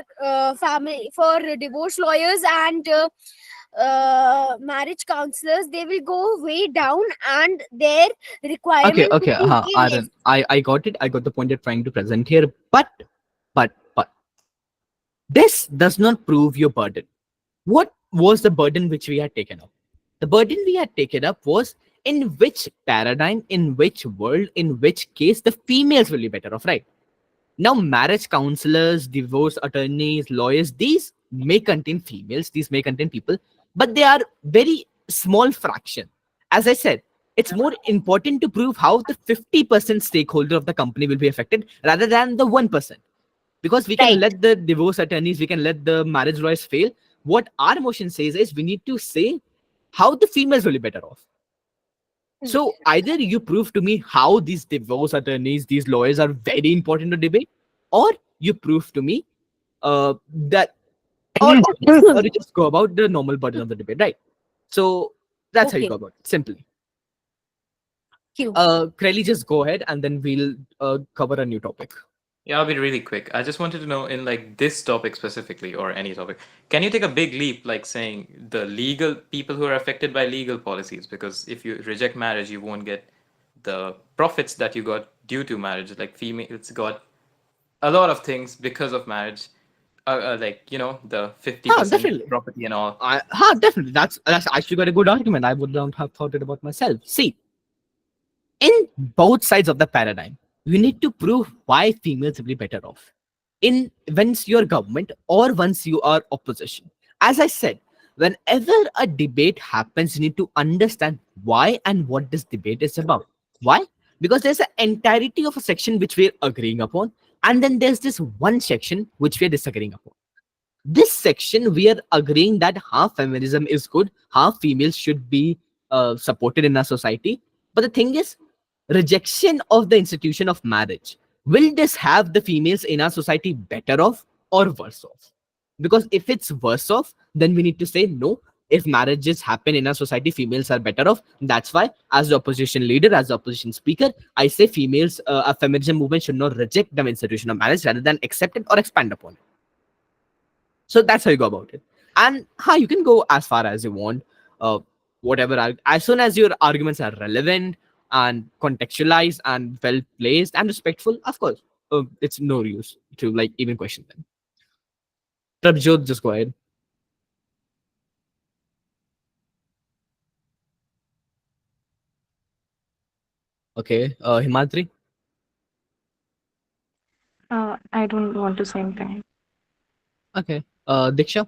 family for divorce lawyers and marriage counselors, they will go way down, and their Okay, requirement okay, will be way less. Aaron, I got it. I got the point you're trying to present here, but this does not prove your burden. What was the burden which we had taken up? The burden we had taken up was in which paradigm, in which world, in which case the females will be better off, right? Now, marriage counselors, divorce attorneys, lawyers, these may contain females, these may contain people, but they are very small fraction. As I said, it's more important to prove how the 50% stakeholder of the company will be affected rather than the 1%. Because we can Right. let the divorce attorneys, we can let the marriage lawyers fail. What our motion says is we need to say how the females will be better off. So either you prove to me how these divorce attorneys, these lawyers are very important to debate, or you prove to me that, or you just go about the normal burden of the debate, right? So that's how you Okay. go about it, simply. Q. Crowley, just go ahead and then we'll cover a new topic. Yeah, I'll be really quick. I just wanted to know in like this topic specifically or any topic, can you take a big leap like saying the legal people who are affected by legal policies? Because if you reject marriage, you won't get the profits that you got due to marriage. Like females got a lot of things because of marriage, like the 50% Definitely. property and all. Definitely. That's actually got a good argument. I would not have thought it about myself. See, in both sides of the paradigm, you need to prove why females will be better off. In once you're government or once you are opposition. As I said, whenever a debate happens, you need to understand why and what this debate is about. Why? Because there's an entirety of a section which we're agreeing upon, and then there's this one section which we're disagreeing upon. This section we are agreeing that half feminism is good, half females should be supported in our society. But the thing is, rejection of the institution of marriage, will this have the females in our society better off or worse off? Because if it's worse off, then we need to say no. If marriages happen in our society, females are better off. That's why, as the opposition leader, as the opposition speaker, I say females, a feminism movement should not reject the institution of marriage rather than accept it or expand upon it. So that's how you go about it. And you can go as far as you want. Uh, as soon as your arguments are relevant and contextualized and well placed and respectful, of course, it's no use to like even question them. Prabjot, just go ahead. Okay. Himadri. I don't want to say anything. Okay. Diksha.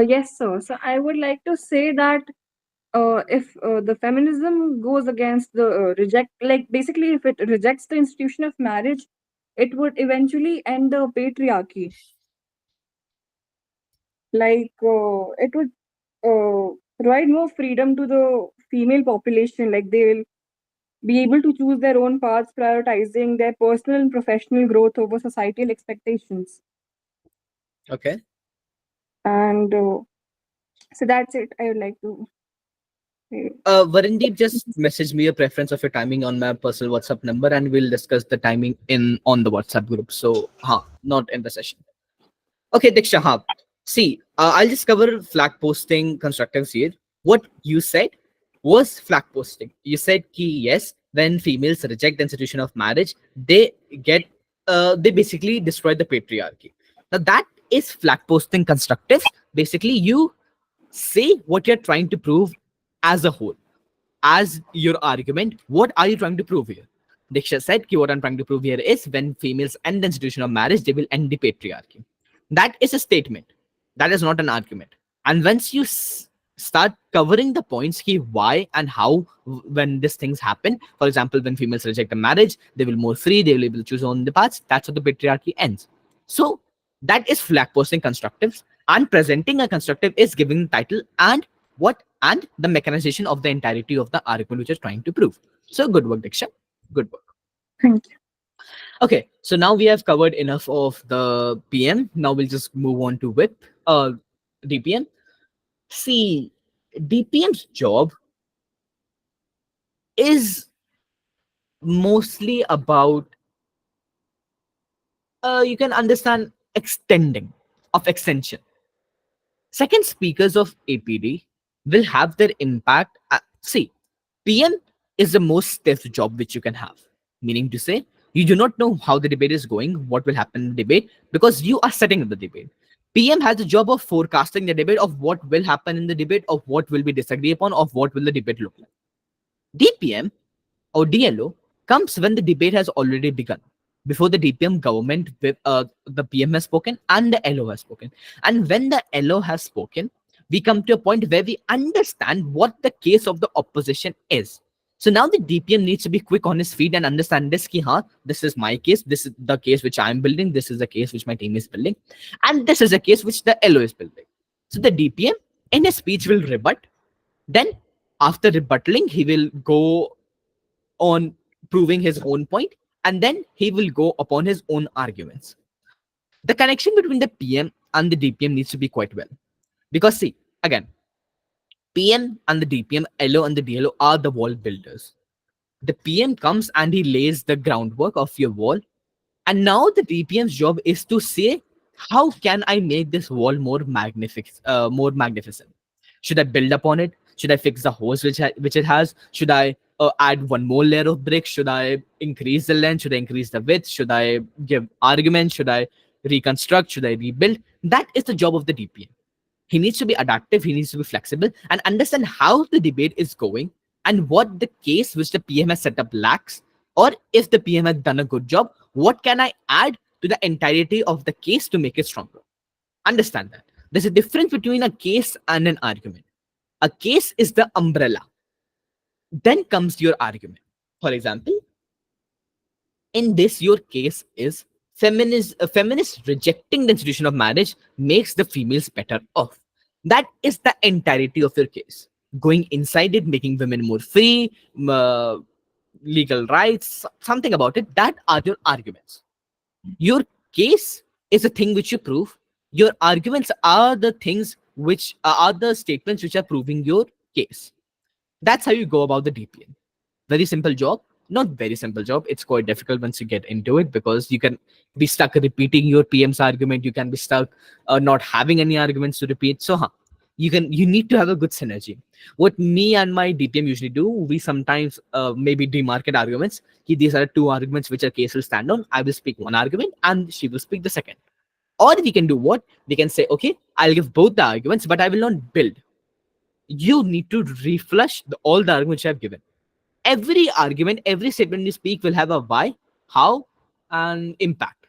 Yes, sir. So I would like to say that if the feminism goes against the like basically if it rejects the institution of marriage, it would eventually end the patriarchy. Like it would provide more freedom to the female population. Like they will be able to choose their own paths, prioritizing their personal and professional growth over societal expectations. Okay. And so that's it. I would like to say. Varandeep, just message me a preference of your timing on my personal WhatsApp number, and we'll discuss the timing in on the WhatsApp group. So, not in the session. Okay, Diksha, See, I'll just cover flag posting constructives here. What you said was flag posting. You said ki yes, when females reject the institution of marriage, they get they basically destroy the patriarchy. Now that is flag posting constructives. Basically, you say what you're trying to prove as a whole, as your argument. What are you trying to prove here? Diksha said, ki what I'm trying to prove here is when females end the institution of marriage, they will end the patriarchy. That is a statement. That is not an argument. And once you start covering the points, ki why and how, when these things happen, for example, when females reject a marriage, they will more free, they will be able to choose on the paths. That's how the patriarchy ends. So that is flag posting constructives, and presenting a constructive is giving the title and what and the mechanization of the entirety of the argument which is trying to prove. So good work, Diksha. Good work. Thank you. Okay, so now we have covered enough of the PM. Now we'll just move on to whip DPM. See, DPM's job is mostly about you can understand extending of extension. Second speakers of APD will have their impact. See, PM is the most stiff job which you can have. Meaning to say, you do not know how the debate is going, what will happen in the debate, because you are setting up the debate. PM has the job of forecasting the debate, of what will happen in the debate, of what will be disagreed upon, of what will the debate look like. DPM or DLO comes when the debate has already begun. Before the DPM government, the PM has spoken and the LO has spoken. And when the LO has spoken, we come to a point where we understand what the case of the opposition is. So now the DPM needs to be quick on his feet and understand this ki, this is my case, this is the case which I'm building, this is the case which my team is building, and this is a case which the LO is building. So the DPM in his speech will rebut. Then after rebutting, he will go on proving his own point, and then he will go upon his own arguments. The connection between the PM and the DPM needs to be quite well, because see, again, PM and the DPM, LO and the DLO are the wall builders. The PM comes and he lays the groundwork of your wall, and now the DPM's job is to say, how can I make this wall more magnificent? Should I build upon it? Should I fix the holes which it has? Should I add one more layer of bricks? Should I increase the length? Should I increase the width? Should I give arguments? Should I reconstruct? Should I rebuild? That is the job of the DPM. He needs to be adaptive, he needs to be flexible, and understand how the debate is going and what the case which the PM has set up lacks, or if the PM has done a good job, what can I add to the entirety of the case to make it stronger. Understand that there's a difference between a case and an argument. A case is the umbrella, then comes your argument. For example, in this, your case is feminist rejecting the institution of marriage makes the females better off. That is the entirety of your case. Going inside it, making women more free, legal rights, something about it, that are your arguments. Your case is a thing which you prove. Your arguments are the things which are the statements which are proving your case. That's how you go about the DPN. Very simple job. Not very simple job. It's quite difficult once you get into it, because you can be stuck repeating your PM's argument. You can be stuck not having any arguments to repeat. So, you need to have a good synergy. What me and my DPM usually do, we sometimes maybe demarcate arguments. These are two arguments which a case will stand on. I will speak one argument and she will speak the second. Or we can do what? We can say, okay, I'll give both the arguments, but I will not build. You need to reflush all the arguments you have given. Every argument, every statement you speak will have a why, how, and impact.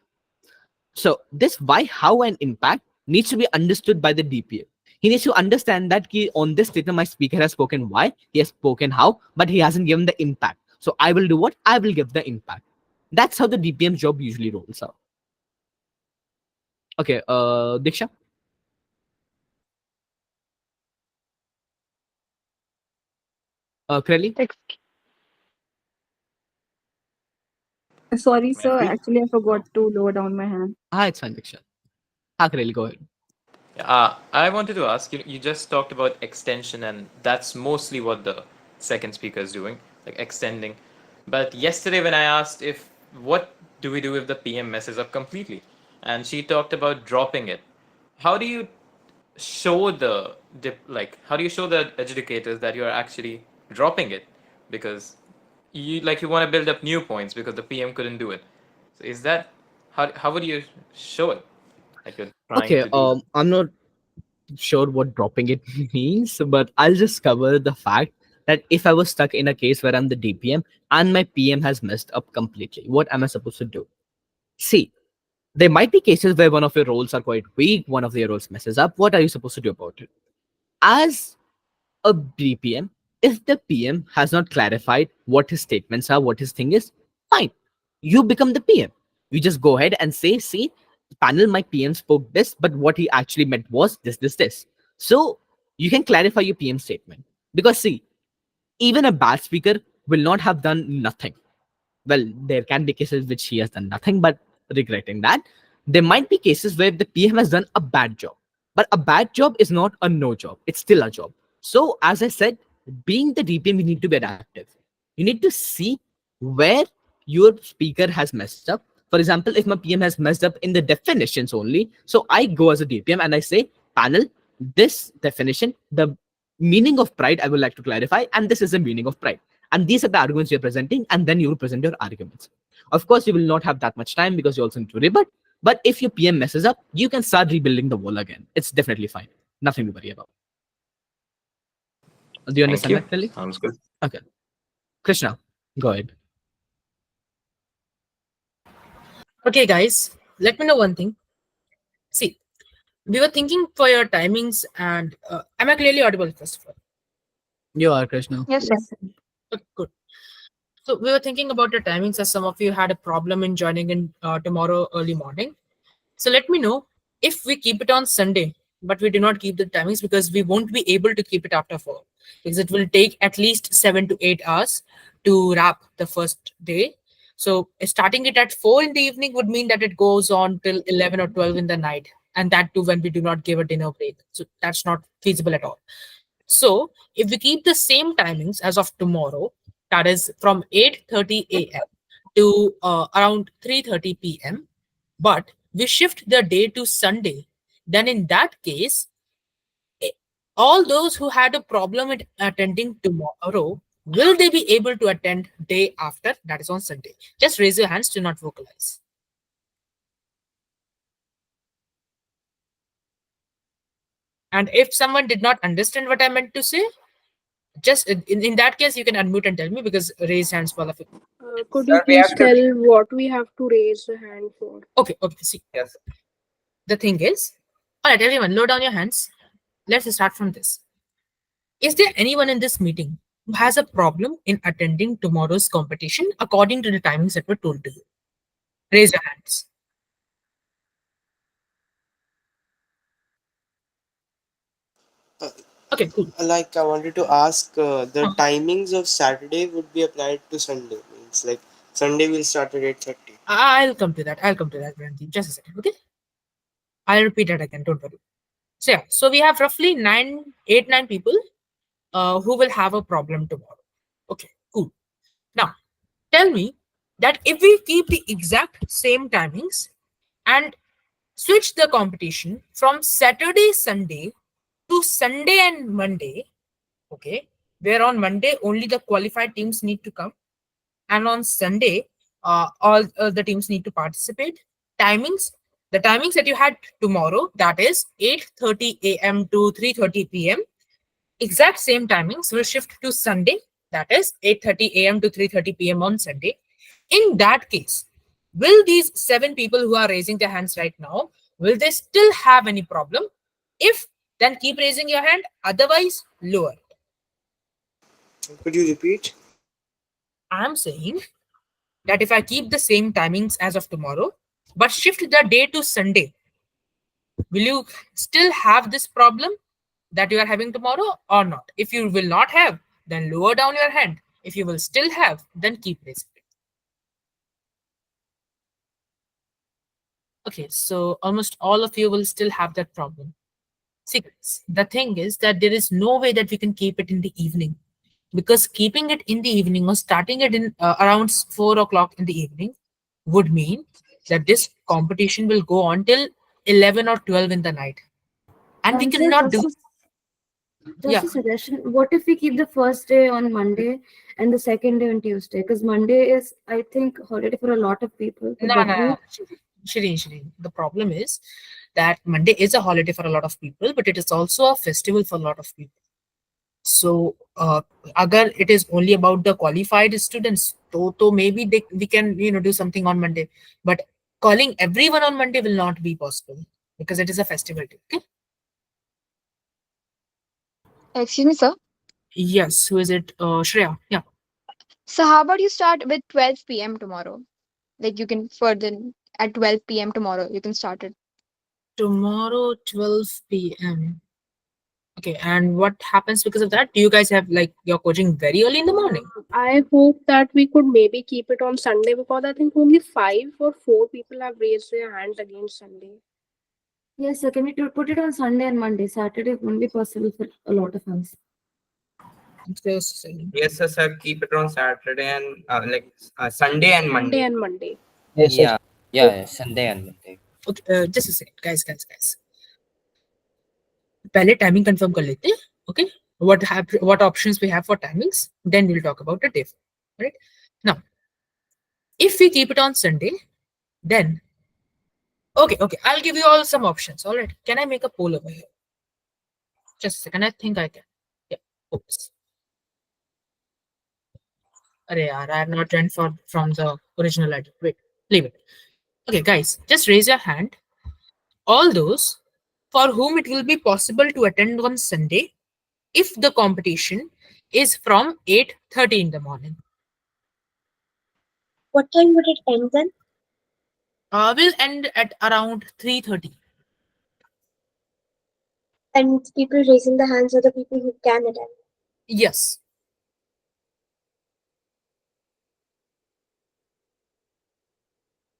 So this why, how, and impact needs to be understood by the DPA. He needs to understand that on this statement, my speaker has spoken why, he has spoken how, but he hasn't given the impact. So I will do what? I will give the impact. That's how the DPM job usually rolls out. Okay, Diksha? Kreli? Sorry, May I sir. repeat? Actually, I forgot No. to lower down my hand. It's fine, Diksha. Really go ahead. I wanted to ask you. You just talked about extension, and that's mostly what the second speaker is doing, like extending. But yesterday, when I asked if what do we do if the PM messes up completely, and she talked about dropping it. How do you show the how do you show the educators that you are actually dropping it, because you want to build up new points because the PM couldn't do it. So is that how would you show it, like you're trying Okay, to do that? I'm not sure what dropping it means, but I'll just cover the fact that if I was stuck in a case where I'm the DPM and my PM has messed up completely, what am I supposed to do? See, there might be cases where one of your roles are quite weak, one of your roles messes up. What are you supposed to do about it? As a BPM, if the PM has not clarified what his statements are, what his thing is, fine. You become the PM. You just go ahead and say, see, panel, my PM spoke this, but what he actually meant was this, this, this. So you can clarify your PM statement. Because see, even a bad speaker will not have done nothing. Well, there can be cases which he has done nothing, but regretting that. There might be cases where the PM has done a bad job. But a bad job is not a no job, it's still a job. So, as I said, being the DPM, you need to be adaptive. You need to see where your speaker has messed up. For example, if my PM has messed up in the definitions only, so I go as a DPM and I say, panel, this definition, the meaning of pride, I would like to clarify, and this is the meaning of pride. And these are the arguments you're presenting, and then you will present your arguments. Of course, you will not have that much time because you also need to rebut. But if your PM messes up, you can start rebuilding the wall again. It's definitely fine. Nothing to worry about. Do you Thank understand you. that clearly? Sounds good. Okay. Krishna, go ahead. Okay, guys, let me know one thing. See, we were thinking for your timings, and am I clearly audible, first of all? You are, Krishna. Yes, sir. Okay, good. So we were thinking about your timings, as some of you had a problem in joining in tomorrow early morning. So let me know if we keep it on Sunday, but we do not keep the timings because we won't be able to keep it after 4, because it will take at least 7 to 8 hours to wrap the first day. So starting it at 4 in the evening would mean that it goes on till 11 or 12 in the night, and that too when we do not give a dinner break. So that's not feasible at all. So if we keep the same timings as of tomorrow, that is from 8:30 a.m. to around 3:30 p.m., but we shift the day to Sunday, then in that case, eh, all those who had a problem with attending tomorrow, will they be able to attend day after, that is on Sunday? Just raise your hands, do not vocalize. And if someone did not understand what I meant to say, just in that case, you can unmute and tell me, because raise hands for the. Could you please tell what we have to raise the hand for? Okay, see. Yes. The thing is, all right, everyone, lower down your hands. Let's start from this. Is there anyone in this meeting who has a problem in attending tomorrow's competition according to the timings that were told to you? Raise your hands. Okay, cool. Like I wanted to ask, the timings of Saturday would be applied to Sunday. Means like Sunday will start at 8:30. I'll come to that. Randeep. Just a second, okay? I'll repeat that again. Don't worry. So yeah, so we have roughly 9 people who will have a problem tomorrow. Okay, cool. Now, tell me that if we keep the exact same timings and switch the competition from Saturday, Sunday to Sunday and Monday, okay, where on Monday only the qualified teams need to come, and on Sunday, all the teams need to participate. Timings, the timings that you had tomorrow, that is 8:30 a.m. to 3:30 p.m. Exact same timings will shift to Sunday, that is 8:30 a.m. to 3:30 p.m. on Sunday. In that case, will these 7 people who are raising their hands right now, will they still have any problem? If, then keep raising your hand, otherwise lower. Could you repeat? I'm saying that if I keep the same timings as of tomorrow, but shift the day to Sunday, will you still have this problem that you are having tomorrow or not? If you will not have, then lower down your hand. If you will still have, then keep raising. Okay, so almost all of you will still have that problem. See, guys, the thing is that there is no way that we can keep it in the evening, because keeping it in the evening or starting it in around 4 o'clock in the evening would mean that this competition will go on till 11 or 12 in the night, and we Sir, cannot do. just Yeah, a suggestion. What if we keep the first day on Monday and the second day on Tuesday? Because Monday is, I think, holiday for a lot of people. So no, no, Badhu, no. Shireen. The problem is that Monday is a holiday for a lot of people, but it is also a festival for a lot of people. So, agar it is only about the qualified students, so maybe we can do something on Monday. But calling everyone on Monday will not be possible because it is a festival day. Okay. Excuse me, sir. Yes. Who is it? Shreya. Yeah. So how about you start with 12 p.m. tomorrow? Like you can further at 12 p.m. tomorrow. You can start it. Tomorrow, 12 p.m. Okay. And what happens because of that? Do you guys have like your coaching very early in the morning? I hope that we could maybe keep it on Sunday because I think only 5 or 4 people have raised their hands against Sunday. yes, sir. Can we put it on Sunday and Monday? Saturday won't be possible for a lot of us. Just saying. Yes, sir. Keep it on Saturday and Sunday and Sunday Monday. and Monday. Yes, yes. Yeah, yeah, Sunday and Monday. Okay, just a second, guys. पहले timing confirm कर लेते हैं. Okay, what options we have for timings, then we'll talk about the day. Right now, if we keep it on Sunday, then okay, I'll give you all some options. All right, can I make a poll over here? Just a second, I think I can. Yeah. Oops. Arey yaar, I have not joined from the original ID. Wait, leave it. Okay, guys, just raise your hand. All those for whom it will be possible to attend on Sunday if the competition is from 8:30 in the morning. What time would it end then? Will end at around 3:30. And people raising the hands are the people who can attend. Yes.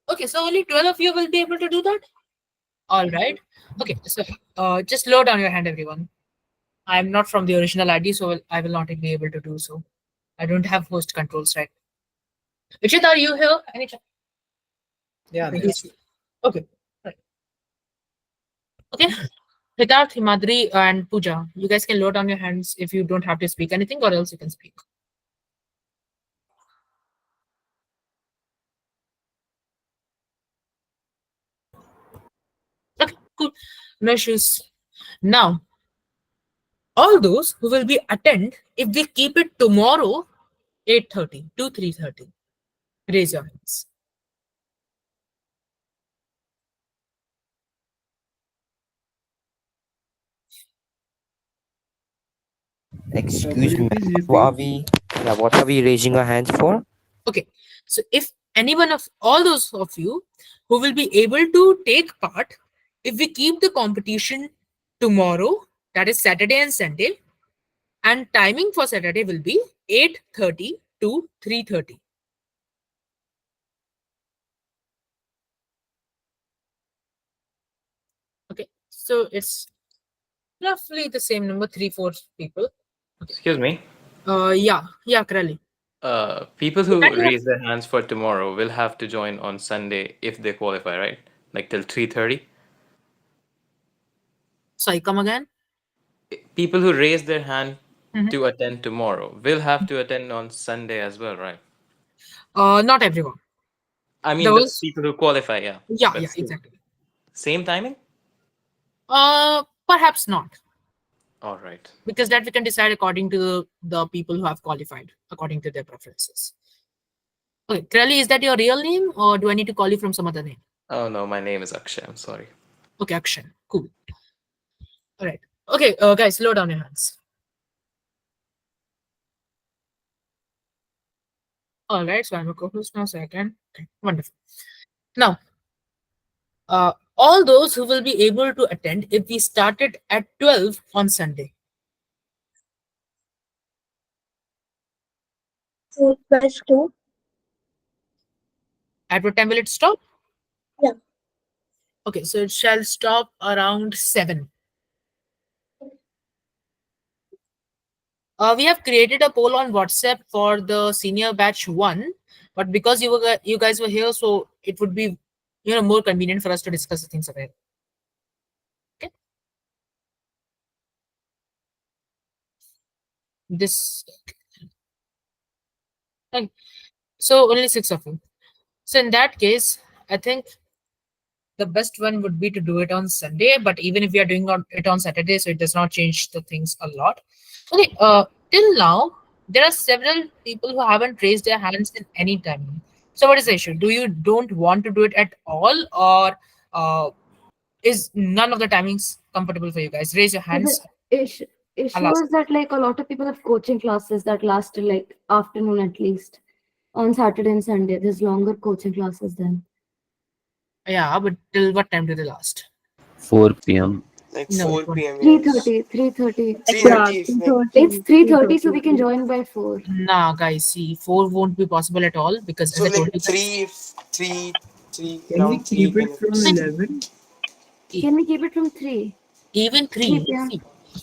Okay, so only 12 of you will be able to do that? All right. Okay, so just lower down your hand, everyone. I'm not from the original ID, so I will not be able to do so. I don't have host controls, right? Richard, are you here? Any Yeah, okay, that's okay. Right. Okay. Hitarth, Himadri, and Pooja, you guys can lower down your hands if you don't have to speak anything, or else you can speak. Okay, cool. No issues. Now, all those who will be attend if we keep it tomorrow 8:30 to 3:30, raise your hands. Excuse Could you me. please What are repeat? we? Yeah, what are we raising our hands for? Okay, so if any one of all those of you who will be able to take part if we keep the competition tomorrow, that is Saturday and Sunday, and timing for Saturday will be 8:30 to 3:30. Okay, so it's roughly the same number, 3-4 people. Okay. Excuse me. Yeah, Krali. People who raise their hands for tomorrow will have to join on Sunday if they qualify, right? Like till 3:30. Sorry, come again. People who raise their hand Mhm. to attend tomorrow will have to attend on Sunday as well, right? Not everyone. I mean, the Those. people who qualify, yeah. Yeah, But still. exactly. Same timing? Perhaps not, All right. because that we can decide according to the people who have qualified, according to their preferences. Okay, Krali, is that your real name, or do I need to call you from some other name? Oh no, my name is Akshay. I'm sorry. Okay, Akshay. Cool. All right. Okay, guys, slow down your hands. All right, so I'm a co-host now, so I can. Okay, wonderful. Now, all those who will be able to attend if we started at 12 on Sunday. So 12 to? At what time will it stop? Yeah. Okay, so it shall stop around 7. We have created a poll on WhatsApp for the senior batch 1, but because you guys were here, so it would be more convenient for us to discuss the things away. Okay. This. Okay. So only 6 of you. So in that case, I think the best one would be to do it on Sunday. But even if we are doing it on Saturday, so it does not change the things a lot. Okay. Till now, there are several people who haven't raised their hands in any time. So what is the issue? Do you don't want to do it at all, or is none of the timings comfortable for you guys? Raise your So the hands. issue, I'll issue ask. is that like a lot of people have coaching classes that last till like afternoon at least on Saturday and Sunday. There's longer coaching classes then. Yeah, but till what time do they last? 4 p.m. Like No, it 4 won't. p.m. Yes. 3:30, 3:30. 3:30 if like It's 3:30, so we can join by 4. Nah, guys, see, 4 won't be possible at all because, as so I told like you guys, three Can we around 3 keep it p.m. if from it's eleven? Can we keep it from 3? even 3, 3 p.m. see,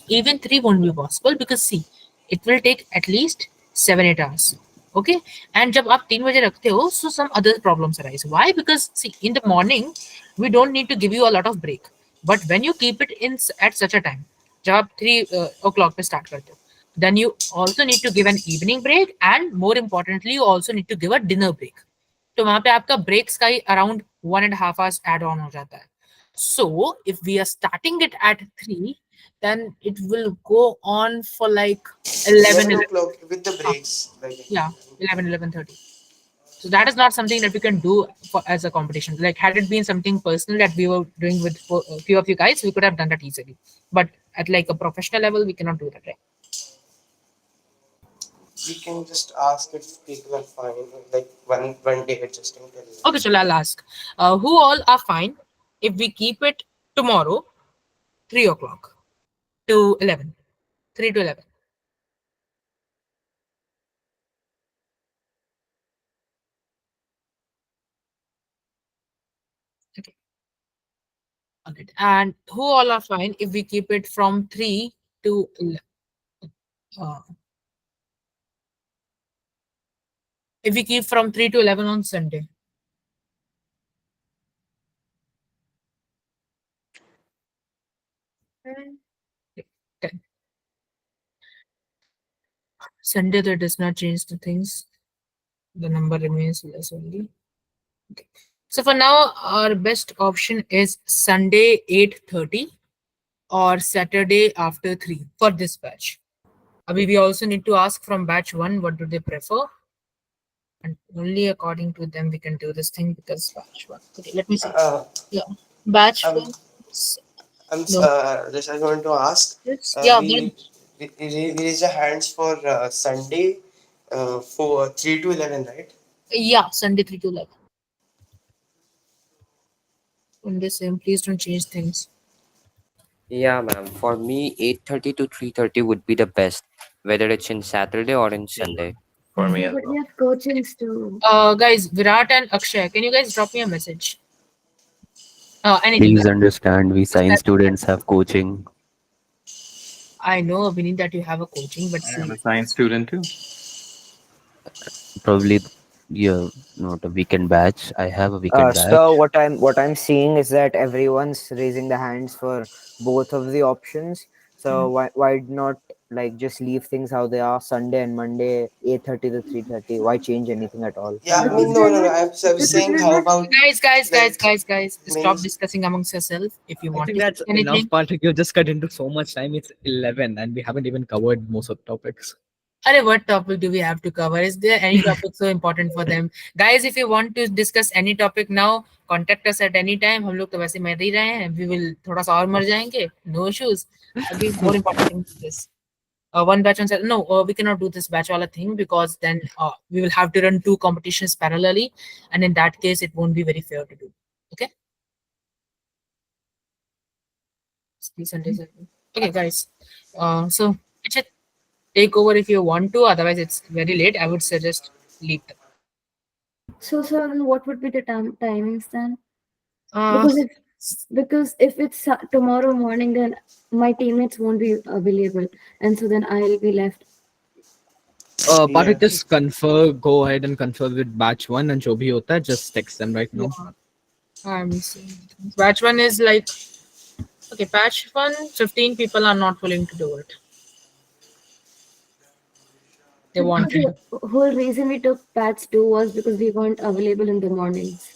even 3 won't be possible because, see, it will take at least 7 8 hours. Okay, and जब आप 3 बजे रखते हो, so some other problems arise. Why? Because see, in the morning, we don't need to give you a lot of break, but when you keep it in at such a time, जब आप 3 o'clock पे start करते हो, then you also need to give an evening break, and more importantly, you also need to give a dinner break. तो वहां पे आपका breaks का ही अराउंड 1.5 hours add on हो जाता है. So if we are starting it at 3, then it will go on for like 11 11 11. o'clock with the Ah, breaks. Like yeah, 11 11:30. So that is not something that we can do for as a competition. Like had it been something personal that we were doing with a few of you guys, we could have done that easily. But at like a professional level, we cannot do that, right? we can just ask if people are fine. Like one day adjusting till Okay, so I'll ask. Who all are fine if we keep it tomorrow, 3 o'clock to 11? 3 to 11. Okay. Alright. And who all are fine if we keep it from 3 to 11? Uh, if we keep from 3 to 11 on Sunday. Okay, 10. Sunday, that does not change the things. The number remains less only. Okay. So for now, our best option is Sunday 8:30 or Saturday after 3 for this batch. We also need to ask from batch 1 what do they prefer, and only according to them we can do this thing because batch 1. Okay, let me see. Yeah, batch um, 1. No. just I want to ask. Yes. Yeah. We raise our hands for Sunday, for 3 to 11, right? Yeah, Sunday 3 to 11. On the same, please don't change things. Yeah, ma'am. For me, 8:30 to 3:30 would be the best, whether it's in Saturday or in Sunday. For me Yeah, as but we well. have coachings too. Guys, Virat and Akshay, can you guys drop me a message? Anything. Please understand, we science students have coaching. I know, Vinny, that you have a coaching, but I am see, a science student too. Probably, yeah, not a weekend batch. I have a weekend batch. So what I'm seeing is that everyone's raising the hands for both of the options. So why not like just leave things how they are? Sunday and Monday, 8:30 to 3:30. Why change anything at all? Yeah, I Because mean, we're no. not. I was Because saying, we're how not. about like guys, many. stop discussing amongst yourself. If you I want think to say that's enough, anything, Patrick. You just cut into so much time. It's 11, and we haven't even covered most of the topics. Arey, what topic do we have to cover? Is there any topic so important for them? Guys, if you want to discuss any topic now, contact us at any time. हम लोग तो वैसे मर ही रहे हैं. We will थोड़ा सा और मर जाएंगे. No issues. Abhi more important thing is this. One batch on Saturday. No, we cannot do this batch wala thing because then we will have to run 2 competitions parallelly, and in that case, it won't be very fair to do. Okay. Sunday. Okay, guys. So take over if you want to. Otherwise, it's very late. I would suggest leave them. So then what would be the timings then? Uh, Because if Because if it's tomorrow morning, then my teammates won't be available, and so then I'll be left. Patrick, Yeah. just confirm. Go ahead and confirm with batch one and जो भी होता है, just text them right now. Yeah, I'm seeing. Batch one is like, okay, patch one, 15 people are not willing to do it. They wanted. The whole reason we took batch 2 was because we weren't available in the mornings.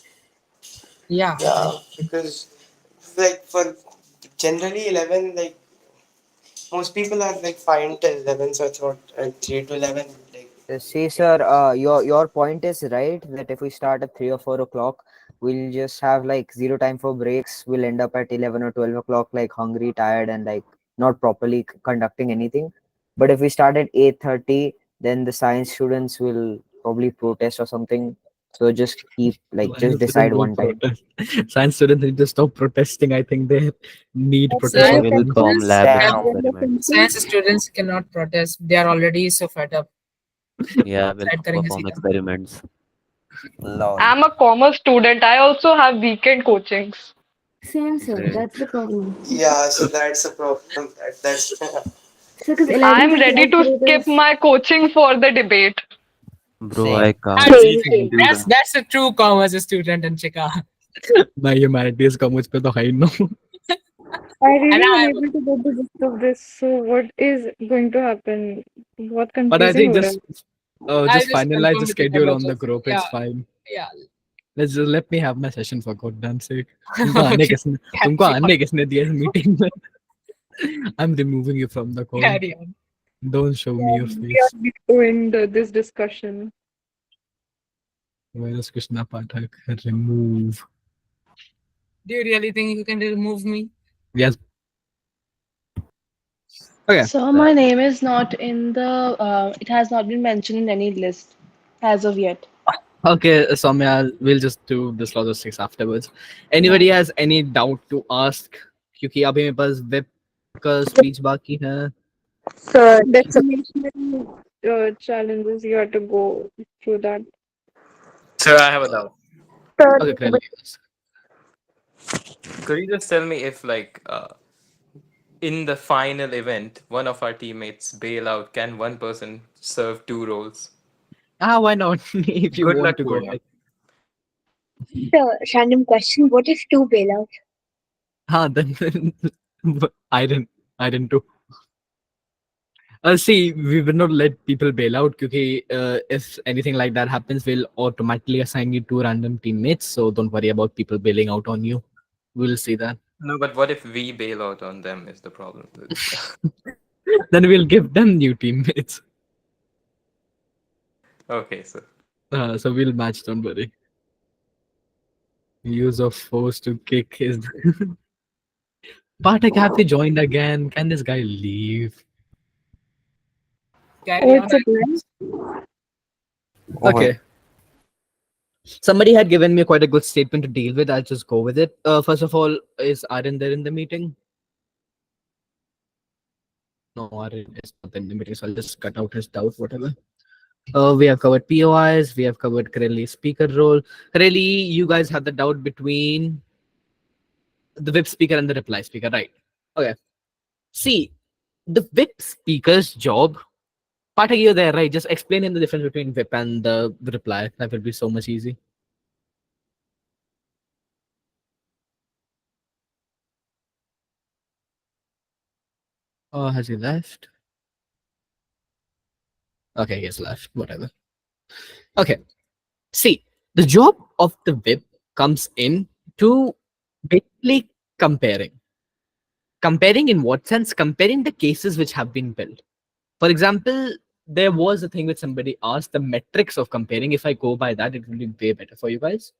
Yeah. Yeah, because like for generally 11, like most people are like fine till 11, so I thought 3 to 11, like See, sir, your point is right that if we start at 3 or 4 o'clock, we'll just have like zero time for breaks. We'll end up at 11 or 12 o'clock, like hungry, tired, and like not properly conducting anything. But if we start at 8:30, then the science students will probably protest or something. So just keep like just Science decide students will one time. protest. Science students need to stop protesting. I think they need They Science protesting will students. form students, lab can, experiments. science students cannot protest. They are already so fed up. Yeah, we'll Outside करेंगे perform सीधा. experiments. Lol. I'm a commerce student. I also have weekend coachings. Same, sir. Great. That's the problem. yeah, so that's a problem. That's So, because 11 I'm to ready 12 to period skip is. my coaching for the debate. Bro, I Same. can't. That's Same, Can same. do that. that's a true commerce student in Chicago. My humanities commerce पे तो है ही no. I And really I unable to get the gist of this. So what is going to happen? बहुत But I confusing think हो रहा है. I'll just just finalize the confirm with the schedule on the developers. group. Yeah, It's fine. yeah. Let me have my session for goddamn sake. Okay. तुमको Carry on. आने किसने दिया इस meeting में? I'm removing you from the call. Carry on. Don't show me your We face. are doing this discussion. Where is Krishna Pathak? Remove. Do you really think you can remove me? Yes. Okay. So my name is not in the, it has not been mentioned in any list as of yet. Okay, Soumya, we'll just do this logistics afterwards. Anybody has any doubt to ask? क्योंकि अभी मेरे पास web का speech बाकी है. So, so Definition challenges, you have to go through that. Sir, I have a doubt. Okay, Krell. Could you just tell me if, like, in the final event, one of our teammates bail out, can one person serve two roles? Why not? If you Good want luck, to go Purna. ahead. random question. What if two bail out? Then I didn't do. See, we will not let people bail out because if anything like that happens, we'll automatically assign you two random teammates. So don't worry about people bailing out on you. We'll see that. No, but what if we bail out on them is the problem. Then we'll give them new teammates. Okay, so So we'll match, don't worry. Use of force to kick his. Patak, have you joined again? Can this guy leave? Carry on. It's a plan. Okay. Somebody had given me quite a good statement to deal with. I'll just go with it. First of all, is Aryan there in the meeting? No, Aryan is not in the meeting, so I'll just cut out his doubt, whatever. We have covered POIs, we have covered Corelli's speaker role. Corelli, you guys had the doubt between the VIP speaker and the reply speaker, right? Okay. See, the VIP speaker's job, Patak, you're there, right? Just explain him the difference between VIP and the reply. That will be so much easy. Oh, has he left? Okay, he has left. Whatever. Okay. See, the job of the VIP comes in to basically comparing. Comparing in what sense? Comparing the cases which have been built. For example, there was a thing which somebody asked the metrics of comparing. If I go by that, it will be way better for you guys.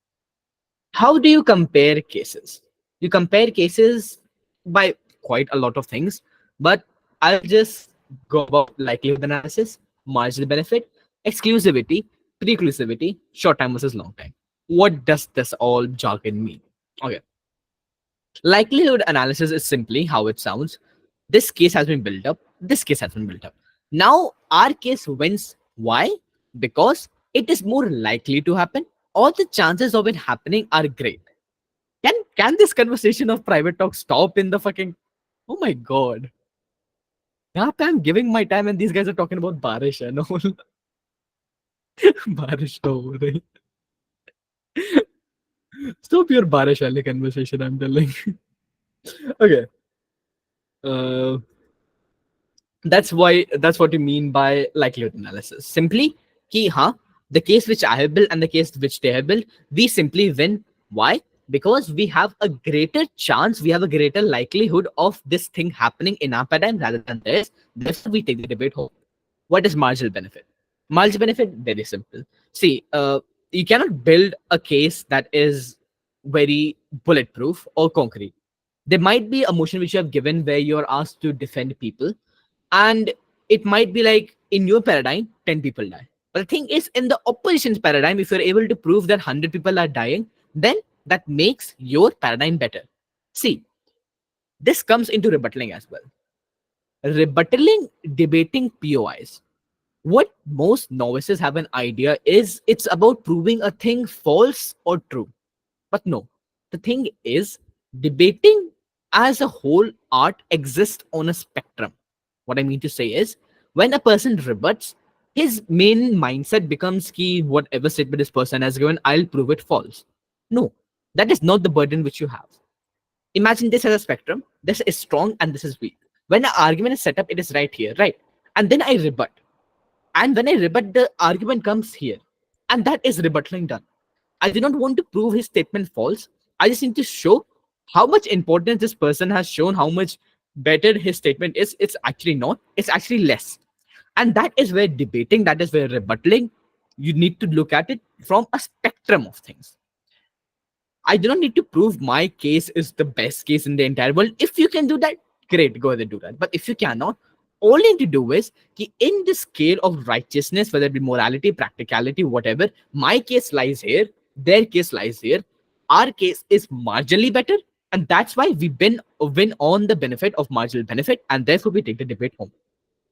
How do you compare cases? You compare cases by quite a lot of things, but I'll just go about likelihood analysis, marginal benefit, exclusivity, preclusivity, short time versus long time. What does this all jargon mean? Okay. Likelihood analysis is simply how it sounds. This case has been built up. This case has been built up. Now, our case wins. Why? Because it is more likely to happen, or the chances of it happening are great. Can this conversation of private talk stop in the fucking? Oh my god! यहाँ पे I'm giving my time and these guys are talking about बारिश and all. बारिश तो हो रही. Stop your बारिश वाले conversation. I'm telling. Okay. Uh, that's what you mean by likelihood analysis. Simply, कि हाँ, the case which I have built and the case which they have built, we simply win. Why? Because we have a greater chance, we have a greater likelihood of this thing happening in our paradigm rather than theirs. Therefore, we take the debate home. What is marginal benefit? Marginal benefit, very simple. See, you cannot build a case that is very bulletproof or concrete. There might be a motion which you have given where you're asked to defend people, and it might be like in your paradigm 10 people die, but the thing is in the opposition's paradigm, if you're able to prove that 100 people are dying, then that makes your paradigm better. See, this comes into rebutting as well. Rebutting, debating POIs, what most novices have an idea is it's about proving a thing false or true. But no, the thing is, debating as a whole art exists on a spectrum. What I mean to say is, when a person rebuts, his main mindset becomes key, whatever statement this person has given, I'll prove it false. No, that is not the burden which you have. Imagine this as a spectrum. This is strong and this is weak. When an argument is set up, it is right here, right? And then I rebut. And when I rebut, the argument comes here. And that is rebuttaling done. I do not want to prove his statement false. I just need to show how much importance this person has shown, how much better his statement is. It's actually not, it's actually less. And that is where debating, that is where rebutting, you need to look at it from a spectrum of things. I do not need to prove my case is the best case in the entire world. If you can do that, great, go ahead and do that. But if you cannot, all you need to do is in the scale of righteousness, whether it be morality, practicality, whatever, my case lies here, their case lies here. Our case is marginally better, and that's why we win on the benefit of marginal benefit, and therefore we take the debate home.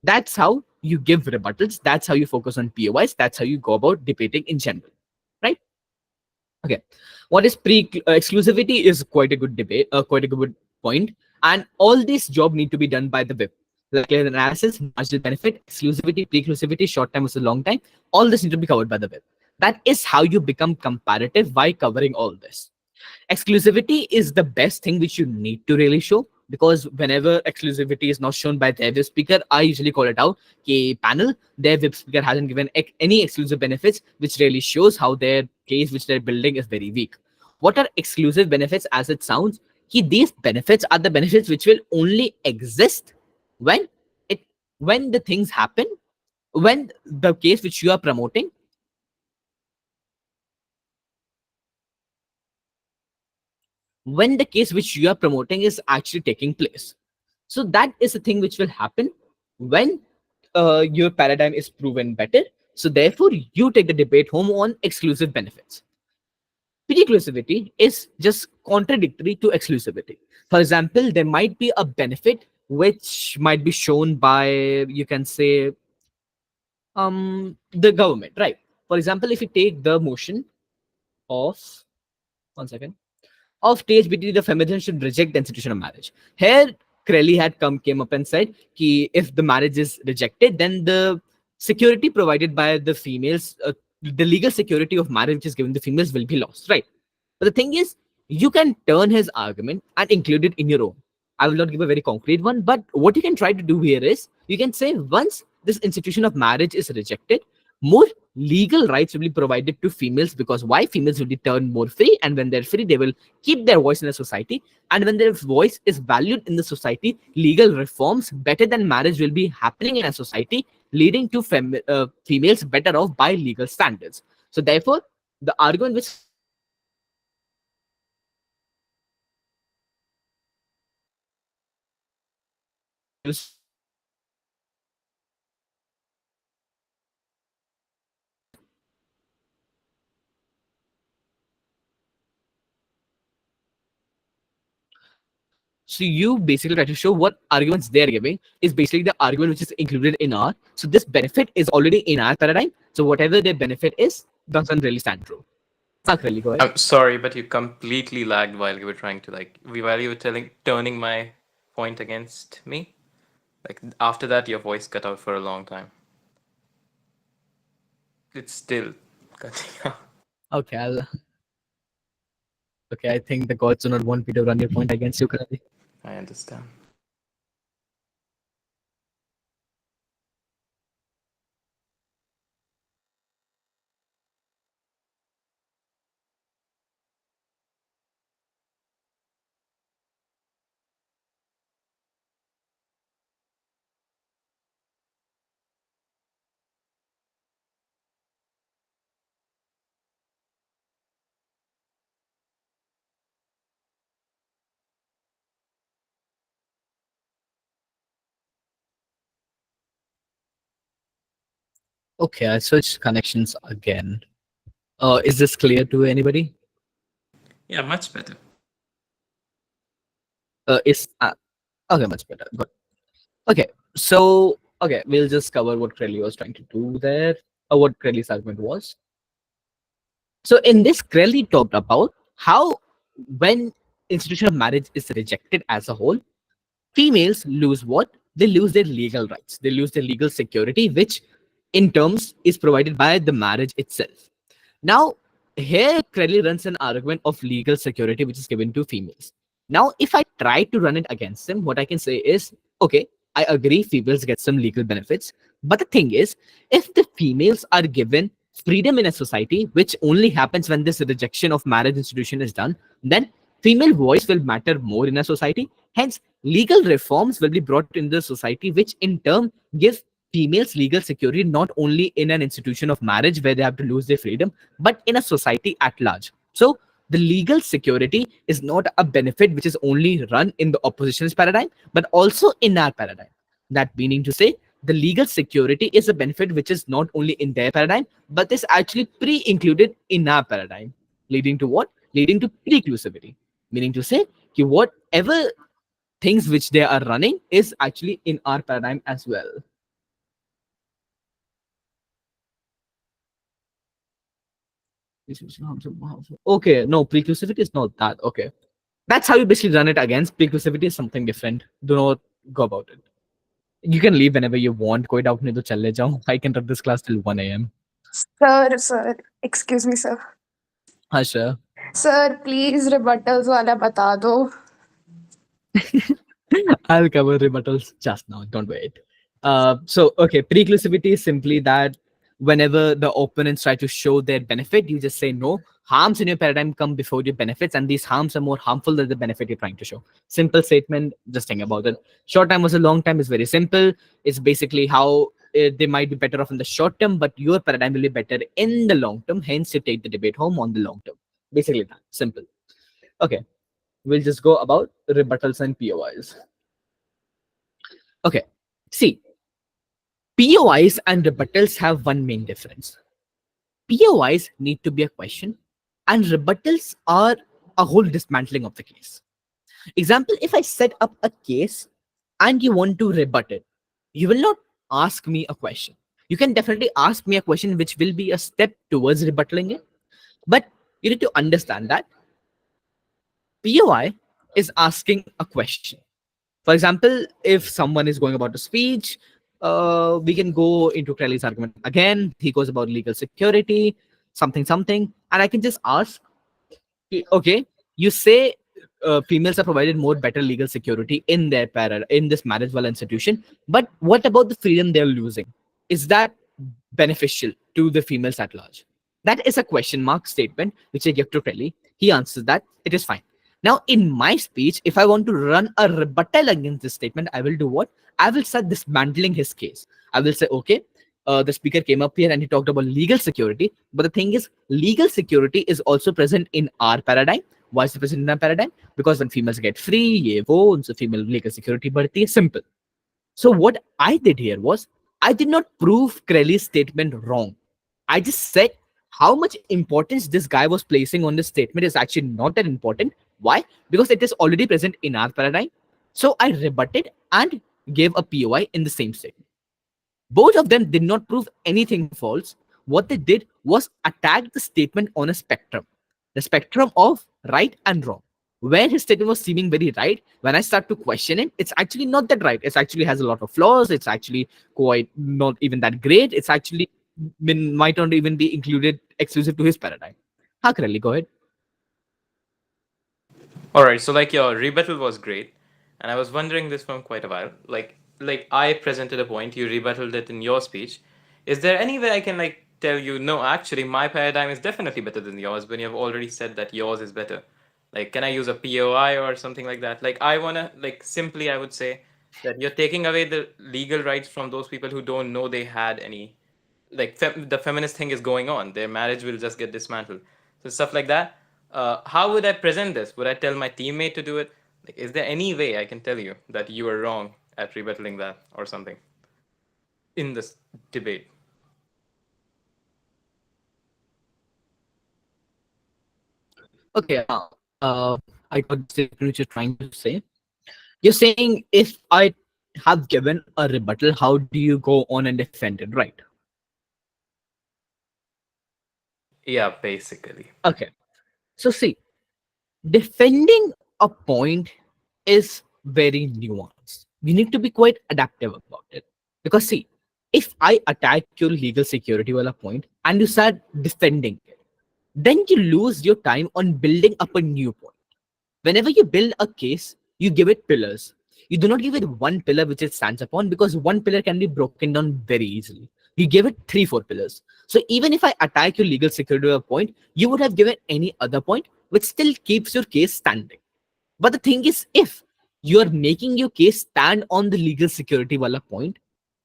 That's how you give rebuttals. That's how you focus on POIs. That's how you go about debating in general, right? Okay, what is exclusivity is quite a good debate, quite a good point, and all this job need to be done by the web. Likelihood analysis, marginal benefit, exclusivity, pre-exclusivity, short time versus long time, all this need to be covered by the web. That is how you become comparative by covering all this. Exclusivity is the best thing which you need to really show, because whenever exclusivity is not shown by their web speaker, I usually call it out. Panel, their web speaker hasn't given any exclusive benefits, which really shows how their case which they're building is very weak. What are exclusive benefits as it sounds? These benefits are the benefits which will only exist when when the things happen, when the case which you are promoting when the case which you are promoting is actually taking place. So that is the thing which will happen when your paradigm is proven better. So therefore, you take the debate home on exclusive benefits. Pre-exclusivity is just contradictory to exclusivity. For example, there might be a benefit which might be shown by, you can say, the government, right? For example, if you take the motion of, one second, of THBT, the feminism should reject the institution of marriage. Here, Crowley had came up and said that if the marriage is rejected, then the security provided by the females, the legal security of marriage which is given to females, will be lost, right? But the thing is, you can turn his argument and include it in your own. I will not give a very concrete one, but what you can try to do here is you can say once this institution of marriage is rejected, more legal rights will be provided to females, because why? Females will be turned more free, and when they're free, they will keep their voice in the society. And when their voice is valued in the society, legal reforms better than marriage will be happening in a society, leading to females better off by legal standards. So therefore, the argument which so you basically try to show what arguments they're giving is basically the argument which is included in our. So this benefit is already in our paradigm. So whatever their benefit is doesn't really stand true. Really, go ahead. I'm sorry, but you completely lagged while you were trying to while you were turning my point against me. Like after that, your voice cut out for a long time. It's still cutting out. Okay, okay, I think the gods do not want me to run your point against you currently. I understand. Okay, I switched connections again. Is this clear to anybody? Yeah, much better. Is Okay, much better. Good. Okay, so okay, we'll just cover what Crowley was trying to do there, or what Crowley's argument was. So in this, Crowley talked about how when institution of marriage is rejected as a whole, females lose what? They lose their legal rights. They lose their legal security, which in terms is provided by the marriage itself. Now, here Crowley runs an argument of legal security which is given to females. Now, if I try to run it against him, what I can say is, okay, I agree females get some legal benefits. But the thing is, if the females are given freedom in a society, which only happens when this rejection of marriage institution is done, then female voice will matter more in a society. Hence, legal reforms will be brought in the society, which in turn give females legal security not only in an institution of marriage where they have to lose their freedom, but in a society at large. So the legal security is not a benefit which is only run in the opposition's paradigm, but also in our paradigm. That meaning to say, the legal security is a benefit which is not only in their paradigm, but is actually pre-included in our paradigm, leading to what? Leading to preclusivity. Meaning to say, whatever things which they are running is actually in our paradigm as well. Okay, no, preclusivity is not that. Okay. That's how you basically run it against. Preclusivity is something different. Do not go about it. You can leave whenever you want. कोई doubt नहीं तो चले जाओ. I can run this class till 1 a.m. Sir, excuse me, sir. हाँ, sure. Sir, please rebuttals वाला बता दो. I'll cover rebuttals just now. Don't wait. So, okay, preclusivity is simply that whenever the opponents try to show their benefit, you just say no. Harms in your paradigm come before your benefits, and these harms are more harmful than the benefit you're trying to show. Simple statement, just think about it. Short time versus long time is very simple. It's basically how they might be better off in the short term, but your paradigm will be better in the long term. Hence, you take the debate home on the long term. Basically, that simple. Okay, we'll just go about rebuttals and POIs. Okay, see, POIs and rebuttals have one main difference. POIs need to be a question, and rebuttals are a whole dismantling of the case. Example, if I set up a case and you want to rebut it, you will not ask me a question. You can definitely ask me a question which will be a step towards rebutting it, but you need to understand that POI is asking a question. For example, if someone is going about a speech, we can go into Crowley's argument again. He goes about legal security, something, something, and I can just ask, okay, you say females are provided more better legal security in their in this marriage wall institution, but what about the freedom they're losing? Is that beneficial to the females at large? That is a question mark statement which I give to Crowley. He answers that it is fine. Now, in my speech, if I want to run a rebuttal against this statement, I will do what? I will start dismantling his case. I will say, okay, the speaker came up here and he talked about legal security. But the thing is, legal security is also present in our paradigm. Why is it present in our paradigm? Because when females get free, ye wo, so female legal security बढ़ती है. Simple. So what I did here was, I did not prove Crowley's statement wrong. I just said how much importance this guy was placing on this statement is actually not that important. Why? Because it is already present in our paradigm. So I rebutted and gave a POI in the same statement. Both of them did not prove anything false. What they did was attack the statement on a spectrum. the spectrum of right and wrong. Where his statement was seeming very right, when I start to question it, it's actually not that right. It actually has a lot of flaws. It's actually quite not even that great. It's actually might not even be included exclusive to his paradigm. Hakrali, go ahead. All right, so like your rebuttal was great, and I was wondering this from quite a while. Like I presented a point, you rebutted it in your speech. Is there any way I can like tell you, no, actually my paradigm is definitely better than yours when you've already said that yours is better? Like, can I use a POI or something like that? Like, I wanna like simply, I would say that you're taking away the legal rights from those people who don't know they had any, like the feminist thing is going on, their marriage will just get dismantled, so stuff like that. How would I present this? Would I tell my teammate to do it? Like, is there any way I can tell you that you are wrong at rebuttaling that or something in this debate? Okay, I got the which you're trying to say. You're saying if I have given a rebuttal, how do you go on and defend it, right? Yeah, basically. Okay. So see, defending a point is very nuanced. You need to be quite adaptive about it. Because see, if I attack your legal security wala point and you start defending it, then you lose your time on building up a new point. Whenever you build a case, you give it pillars. You do not give it one pillar which it stands upon, because one pillar can be broken down very easily. You give it three, four pillars. So even if I attack your legal security point, you would have given any other point which still keeps your case standing. But the thing is, if you are making your case stand on the legal security wala point,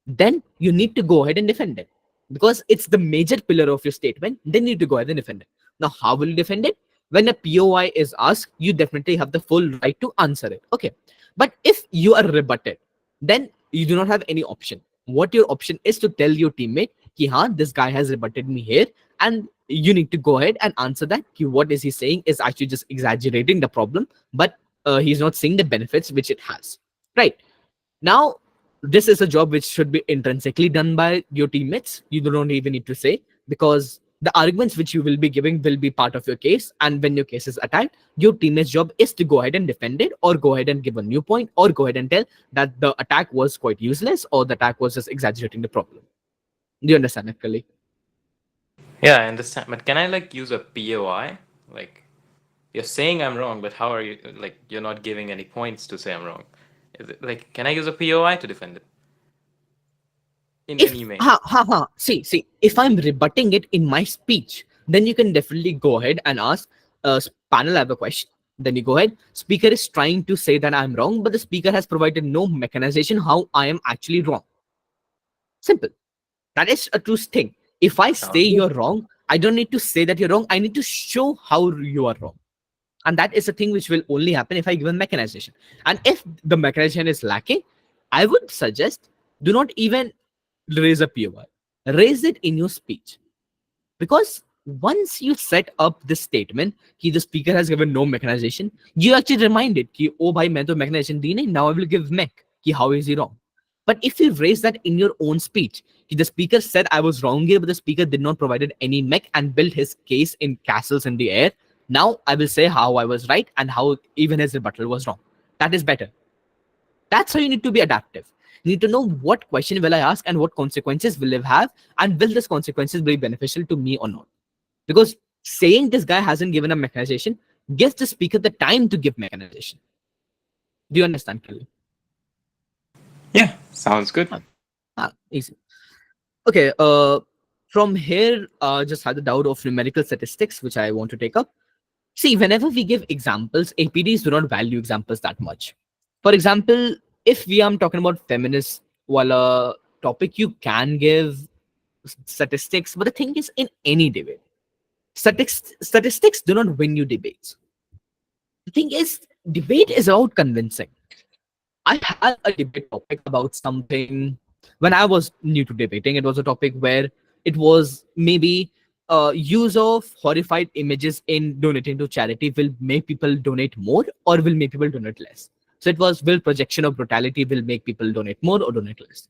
then you need to go ahead and defend it, because it's the major pillar of your statement. Then you need to go ahead and defend it. Now, how will you defend it? When a POI is asked, you definitely have the full right to answer it. Okay. But if you are rebutted, then you do not have any option. What your option is to tell your teammate, ki, haan, this guy has rebutted me here, and you need to go ahead and answer that. Ki, what is he saying is actually just exaggerating the problem, but he's not seeing the benefits which it has. Right. Now, this is a job which should be intrinsically done by your teammates. You don't even need to say, because the arguments which you will be giving will be part of your case. And when your case is attacked, your teammate's job is to go ahead and defend it, or go ahead and give a new point, or go ahead and tell that the attack was quite useless, or the attack was just exaggerating the problem. Do you understand, Akali? Yeah, I understand, but can I like use a POI? Like, you're saying I'm wrong, but how are you, like, you're not giving any points to say I'm wrong? Is it like, can I use a POI to defend it in If any way? see, if I'm rebutting it in my speech, then you can definitely go ahead and ask, panel, I have a question. Then you go ahead. Speaker is trying to say that I'm wrong, but the speaker has provided no mechanization how I am actually wrong. Simple. That is a true thing. If I say Sounds good. you're wrong, I don't need to say that you're wrong. I need to show how you are wrong. And that is a thing which will only happen if I give a mechanization. And if the mechanization is lacking, I would suggest do not even raise a POI. Raise it in your speech. Because once you set up this statement कि the speaker has given no mechanization, you actually remind it कि oh भाई मैं तो mechanization दी नहीं, now I will give mech कि how is he wrong. But if you raise that in your own speech, the speaker said I was wrong here, but the speaker did not provided any mech and built his case in castles in the air. Now I will say how I was right and how even his rebuttal was wrong. That is better. That's how you need to be adaptive. You need to know what question will I ask and what consequences will it have, and will this consequences be beneficial to me or not. Because saying this guy hasn't given a mechanization gives the speaker the time to give mechanization. Do you understand, Kelly? Yeah, sounds good. Easy. Okay, from here, just had the doubt of numerical statistics, which I want to take up. See, whenever we give examples, APDs do not value examples that much. For example, if we are talking about feminist wala topic, you can give statistics, but the thing is, in any debate, statistics do not win you debates. The thing is, debate is about convincing. I had a debate topic about something when I was new to debating. It was a topic where it was maybe use of horrified images in donating to charity will make people donate more or will make people donate less. So it was, will projection of brutality will make people donate more or donate less.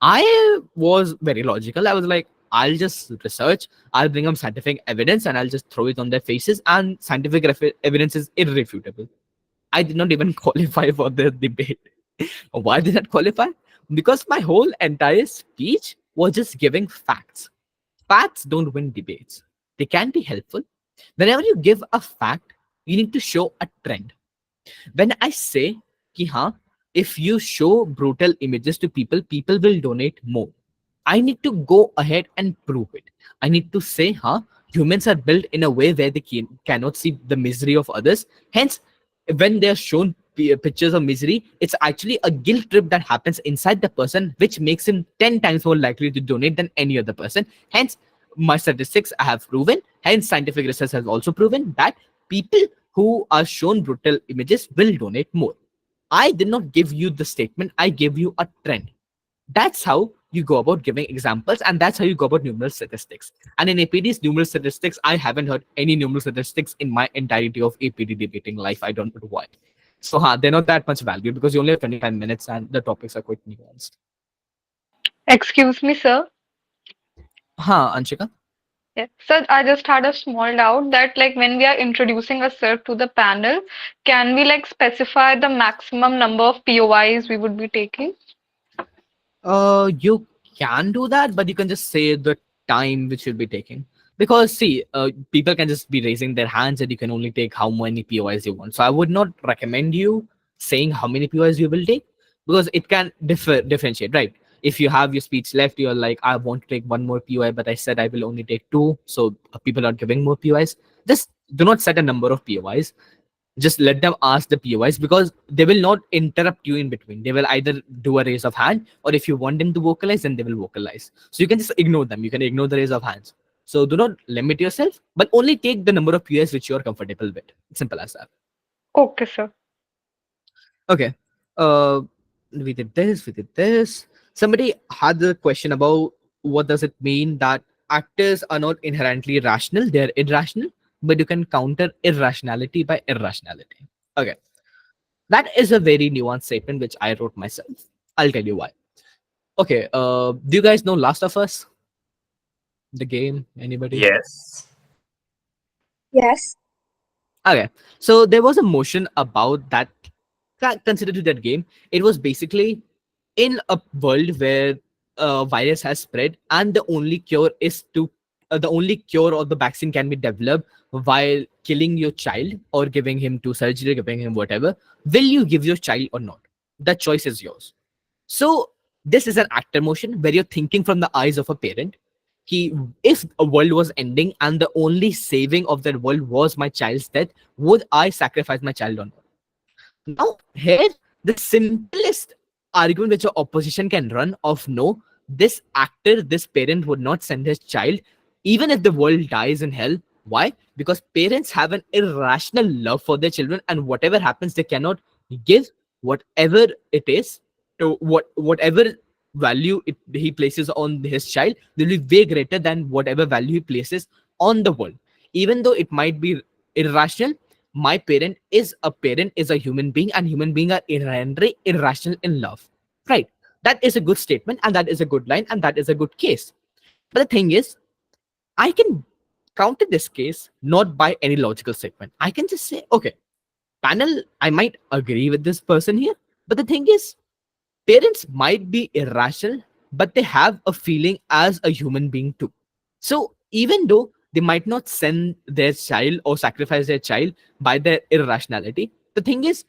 I was very logical. I was like, I'll just research, I'll bring up scientific evidence, and I'll just throw it on their faces, and scientific evidence is irrefutable. I did not even qualify for the debate. Why did that qualify? Because my whole entire speech was just giving facts. Facts don't win debates. They can be helpful. Whenever you give a fact, you need to show a trend. When I say कि हाँ, if you show brutal images to people, people will donate more. I need to go ahead and prove it. I need to say, huh, humans are built in a way where they cannot see the misery of others. Hence, when they're shown pictures of misery, it's actually a guilt trip that happens inside the person, which makes him 10 times more likely to donate than any other person. Hence, my statistics have proven, hence, scientific research has also proven that people who are shown brutal images will donate more. I did not give you the statement, I gave you a trend. That's how you go about giving examples, and that's how you go about numeral statistics. And in APD's numeral statistics, I haven't heard any numeral statistics in my entirety of APD debating life. I don't know why. So, they're not that much value because you only have 25 minutes and the topics are quite nuanced. Excuse me, sir. Anshika? Yeah. So I just had a small doubt that like when we are introducing ourselves to the panel, can we like specify the maximum number of POIs we would be taking? You can do that, but you can just say the time which you'll be taking. Because see, people can just be raising their hands and you can only take how many POIs you want. So I would not recommend you saying how many POIs you will take because it can differentiate, right? If you have your speech left, you're like, I want to take one more POI, but I said I will only take two. So people are giving more POIs. Just do not set a number of POIs, just let them ask the POIs because they will not interrupt you in between. They will either do a raise of hand, or if you want them to vocalize, then they will vocalize. So you can just ignore them. You can ignore the raise of hands. So do not limit yourself, but only take the number of POIs which you are comfortable with. Simple as that. Okay, sir. Okay. We did this, we did this. Somebody had a question about what does it mean that actors are not inherently rational, they're irrational, but you can counter irrationality by irrationality. Okay. That is a very nuanced statement which I wrote myself. I'll tell you why. Okay, do you guys know Last of Us? The game? Anybody? Yes. Yes. Okay, so there was a motion about that considered to that game. It was basically in a world where a virus has spread and the only cure is to the only cure or the vaccine can be developed while killing your child or giving him to surgery, giving him whatever. Will you give your child or not? The choice is yours. So this is an actor motion where you're thinking from the eyes of a parent. If a world was ending and the only saving of that world was my child's death, would I sacrifice my child or not? Now, here, the simplest argument which your opposition can run of no, this actor, this parent would not send his child, even if the world dies in hell. Why? Because parents have an irrational love for their children, and whatever happens, they cannot give whatever it is to whatever value he places on his child will be way greater than whatever value he places on the world. Even though it might be irrational, my parent is a parent, is a human being, and human beings are inherently irrational in love. Right? That is a good statement, and that is a good line, and that is a good case. But the thing is, I can counter this case not by any logical statement. I can just say, okay, panel, I might agree with this person here, but the thing is, parents might be irrational, but they have a feeling as a human being too. So even though they might not send their child or sacrifice their child by their irrationality, the thing is,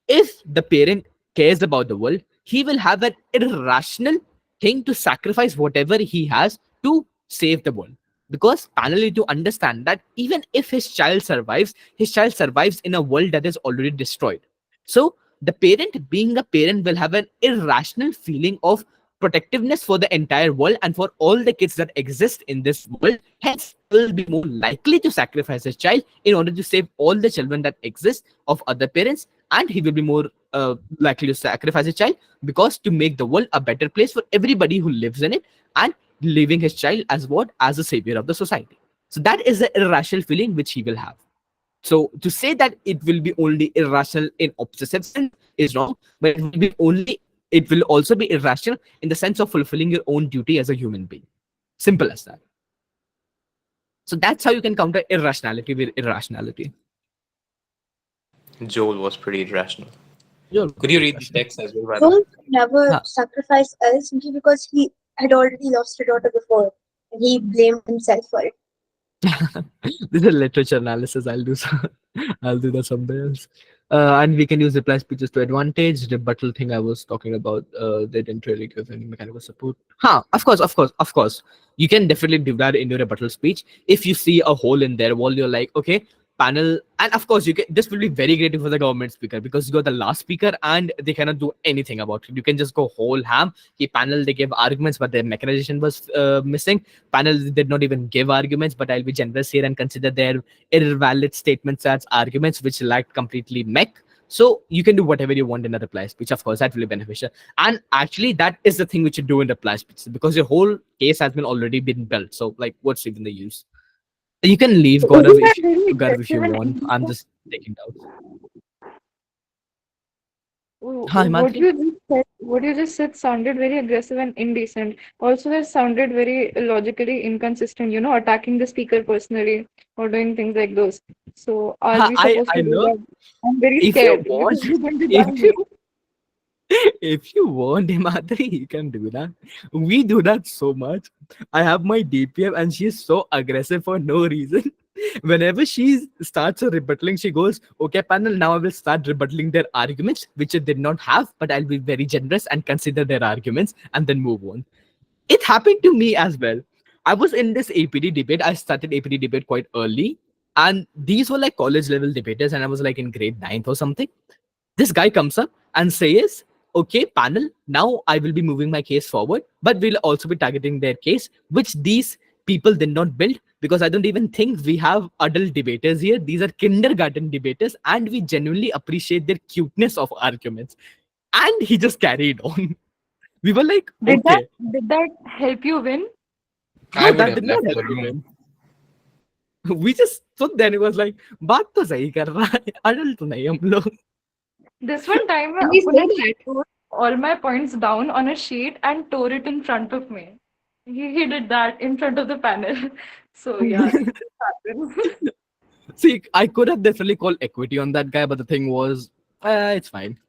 if the parent cares about the world, he will have an irrational thing to sacrifice whatever he has to save the world. Because finally, to understand that even if his child survives in a world that is already destroyed. So the parent, being a parent, will have an irrational feeling of protectiveness for the entire world and for all the kids that exist in this world. Hence, he will be more likely to sacrifice his child in order to save all the children that exist of other parents, and he will be more likely to sacrifice his child because to make the world a better place for everybody who lives in it, and leaving his child as what? As a savior of the society. So that is the irrational feeling which he will have. So to say that it will be only irrational in obsessive sense is wrong, but it will also be irrational in the sense of fulfilling your own duty as a human being. Simple as that. So that's how you can counter irrationality with irrationality. Joel was pretty irrational. Joel Could was you pretty read the irrational. text as well, by the way? Joel could never Huh. sacrifice Elle simply because he had already lost a daughter before, and he blamed himself for it. This is literature analysis. I'll do I'll do that someday else. And we can use reply speeches to advantage. Rebuttal thing I was talking about, they didn't really give any mechanical support. Of course. You can definitely do that in your rebuttal speech. If you see a hole in their wall, you're like, okay, panel, and of course you can. This will be very great for the government speaker because you're the last speaker and they cannot do anything about it. You can just go whole ham. The panel they gave arguments, but their mechanization was missing. Panel did not even give arguments, but I'll be generous here and consider their invalid statements as arguments which lacked completely mech. So you can do whatever you want in a reply speech. Of course, that will be beneficial. And actually, that is the thing which you do in reply speech because your whole case has been already been built. So like, what's even the use? You can leave Isn't that really Gaurav if you aggressive and want. I'm indecent? just taking doubts. Hi, What Madhuri. you just said sounded very aggressive and indecent. Also, that sounded very logically inconsistent. Attacking the speaker personally or doing things like those. So, are we supposed I to do know. that? I'm very If you scared want, because you're going to if ban you me. if you want, Himadri, you can do that. We do that so much. I have my DPM and she's so aggressive for no reason. Whenever she starts a rebuttaling, she goes, okay, panel, now I will start rebuttaling their arguments, which I did not have, but I'll be very generous and consider their arguments and then move on. It happened to me as well. I was in this APD debate. I started APD debate quite early. And these were like college level debaters, and I was like in grade 9th or something. This guy comes up and says, okay, panel, now I will be moving my case forward, but we'll also be targeting their case, which these people did not build because I don't even think we have adult debaters here. These are kindergarten debaters, and we genuinely appreciate their cuteness of arguments. And he just carried on. We were like, Did that okay. did that help you win? I No, would that have did not left help the me, room. man. We just stood there and it was like, बात तो सही कर रहा है, adult तो नहीं हम लोग. This one time, Can we say Puneet that? wrote all my points down on a sheet and tore it in front of me. He did that in front of the panel. So yeah, it happens. See, I could have definitely called equity on that guy, but the thing was, it's fine.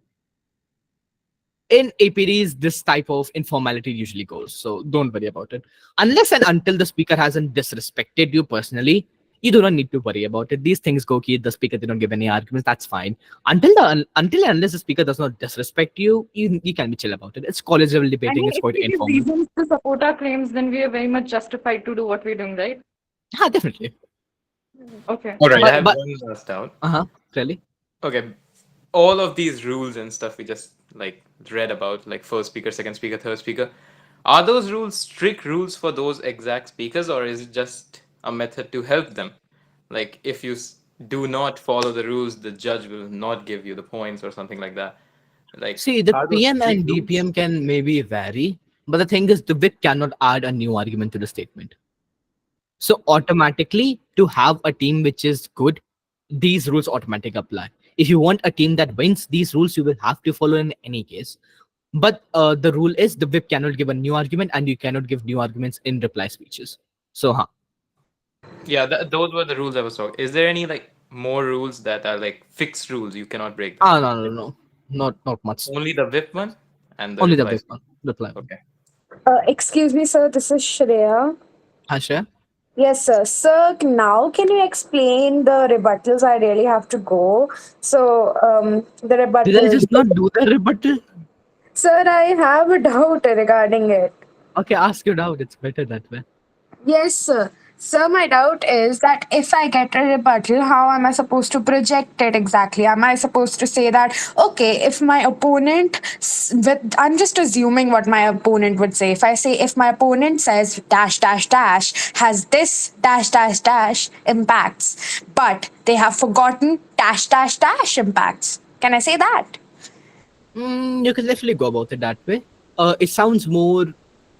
In APDs, this type of informality usually goes, so don't worry about it. Unless and until the speaker hasn't disrespected you personally, you do not need to worry about it. These things go key. The speaker did not give any arguments. That's fine. Until and unless the speaker does not disrespect you, you can be chill about it. It's college level I debating. mean, It's if quite we give informal. reasons to support our claims, then we are very much justified to do what we're doing, right? Definitely. Okay. All right, I have But one last doubt. Really. Okay, all of these rules and stuff we just like read about, like first speaker, second speaker, third speaker, are those rules strict rules for those exact speakers, or is it just a method to help them? Like if you do not follow the rules, the judge will not give you the points or something like that. Like, See, the are those PM strict and rules? DPM can maybe vary, but the thing is, the whip cannot add a new argument to the statement. So automatically, to have a team which is good, these rules automatically apply. If you want a team that wins, these rules you will have to follow in any case. But the rule is the whip cannot give a new argument, and you cannot give new arguments in reply speeches. So, Yeah, those were the rules I was talking. Is there any like more rules that are like fixed rules you cannot break them? no, not much. Only the whip one and the Only the replies. whip one. Reply one. Okay. Excuse me, sir. This is Shreya. Asha? Yes, sir. Sir, now can you explain the rebuttals? I really have to go. So, the Did I rebuttal. just not do the rebuttal? Sir, I have a doubt regarding it. Okay, ask your doubt. It's better that way. Yes, sir. Sir, my doubt is that if I get a rebuttal, how am I supposed to project it exactly? Am I supposed to say that, okay, if my opponent, I'm just assuming what my opponent would say. If I say, if my opponent says dash, dash, dash, has this dash, dash, dash impacts, but they have forgotten dash, dash, dash impacts. Can I say that? You can definitely go about it that way. It sounds more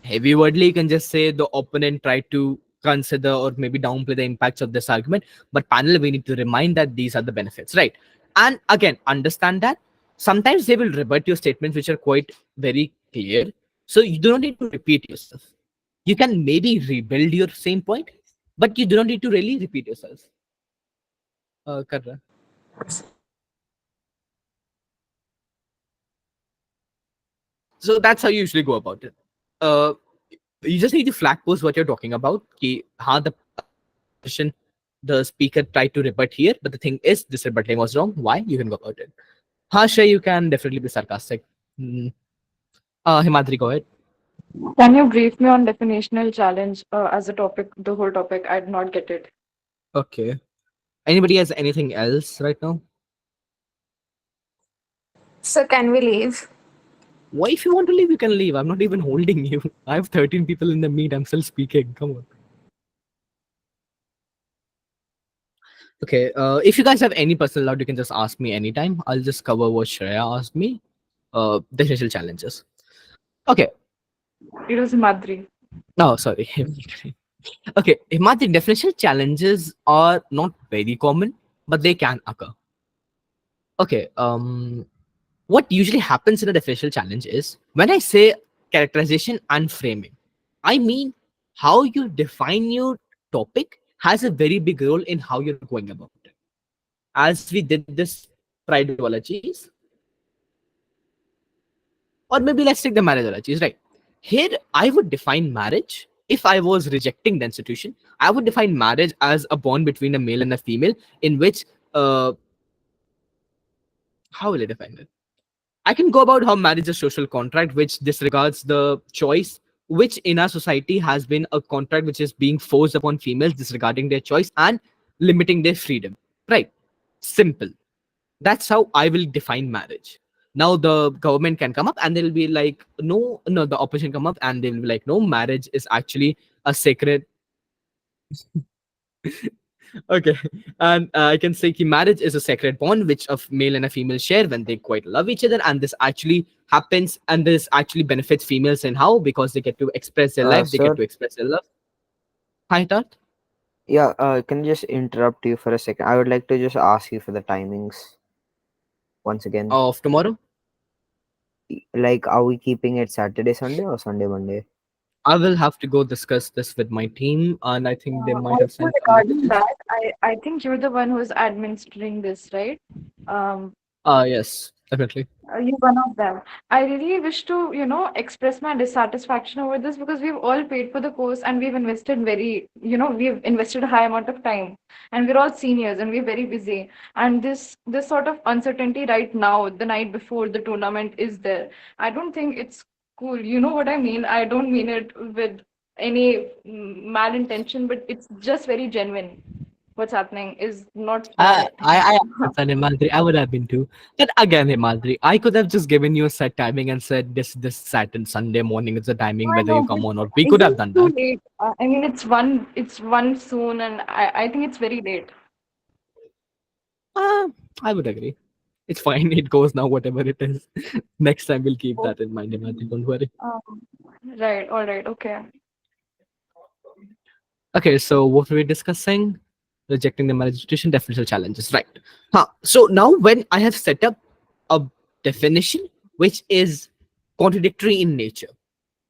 heavy wordly. You can just say the opponent tried to consider or maybe downplay the impacts of this argument. But panel, we need to remind that these are the benefits, right? And again, understand that sometimes they will rebut your statements which are quite very clear. So you do not need to repeat yourself. you can maybe rebuild your same point, but you do not need to really repeat yourself. Karra. So that's how you usually go about it. Uh, you just need to flag post what you're talking about. Ki, हाँ, the opposition, the speaker tried to rebut here, but the thing is, this rebutting was wrong. Why? You can go about it. Shay, you can definitely be sarcastic. Mm. Himadri, go ahead. Can you brief me on definitional challenge as a topic, the whole topic? I did not get it. Okay. Anybody has anything else right now? So can we leave? Why, if you want to leave, you can leave. I'm not even holding you. I have 13 people in the meet. I'm still speaking. Come on. Okay. If you guys have any personal doubt, you can just ask me anytime. I'll just cover what Shreya asked me. The initial challenges. Okay. It was Madri. No, sorry. Okay. Himadri, definitional challenges are not very common, but they can occur. Okay. What usually happens in a definitional challenge is when I say characterization and framing, I mean how you define your topic has a very big role in how you're going about it. As we did this prideologies, or maybe let's take the marriageologies, right? Here, I would define marriage. If I was rejecting the institution, I would define marriage as a bond between a male and a female, in which, how will I define it? I can go about how marriage is a social contract which disregards the choice, which in our society has been a contract which is being forced upon females, disregarding their choice and limiting their freedom. Right? Simple. That's how I will define marriage. Now the government can come up and they'll be like, no, no, the opposition come up and they'll be like, no, marriage is actually a sacred. Okay. And I can say ki marriage is a sacred bond which a male and a female share when they quite love each other, and this actually happens, and this actually benefits females. And how? Because they get to express their life, they get Sir, to express their love. Hi, Tat. yeah, can I just interrupt you for a second? I would like to just ask you for the timings once again. Of tomorrow, Like, are we keeping it Saturday, Sunday, or Sunday, Monday? I will have to go discuss this with my team, and I think they might have Also sent some regarding messages. that, I think you're the one who's administering this, right? Um, Yes, definitely. You're one of them. I really wish to, express my dissatisfaction over this because we've all paid for the course and we've invested we've invested a high amount of time, and we're all seniors and we're very busy. And this sort of uncertainty right now, the night before the tournament is there. I don't think it's cool. You know what I mean? I don't mean it with any malintention, but it's just very genuine. What's happening is not I, right. I, I understand, Himadri. I would have been too. But again, Himadri, I could have just given you a set timing and said this Saturday, Sunday morning is the timing, I whether know, you but come or not. We could isn't have it done too that. late? I mean, it's one soon, and I think it's very late. Uh, I would agree. It's fine. It goes now, whatever it is. Next time we'll keep that in mind, Himadri. Don't worry. Right, all right, okay. Okay, so what were we discussing? Rejecting the marriage institution, definitional challenges, right? So now when I have set up a definition which is contradictory in nature,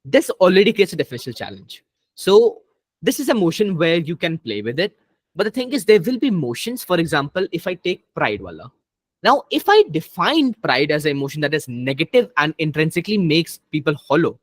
this already creates a definitional challenge. So this is a motion where you can play with it. But the thing is, there will be motions. For example, if I take pride wala. Now, if I define pride as an emotion that is negative and intrinsically makes people hollow,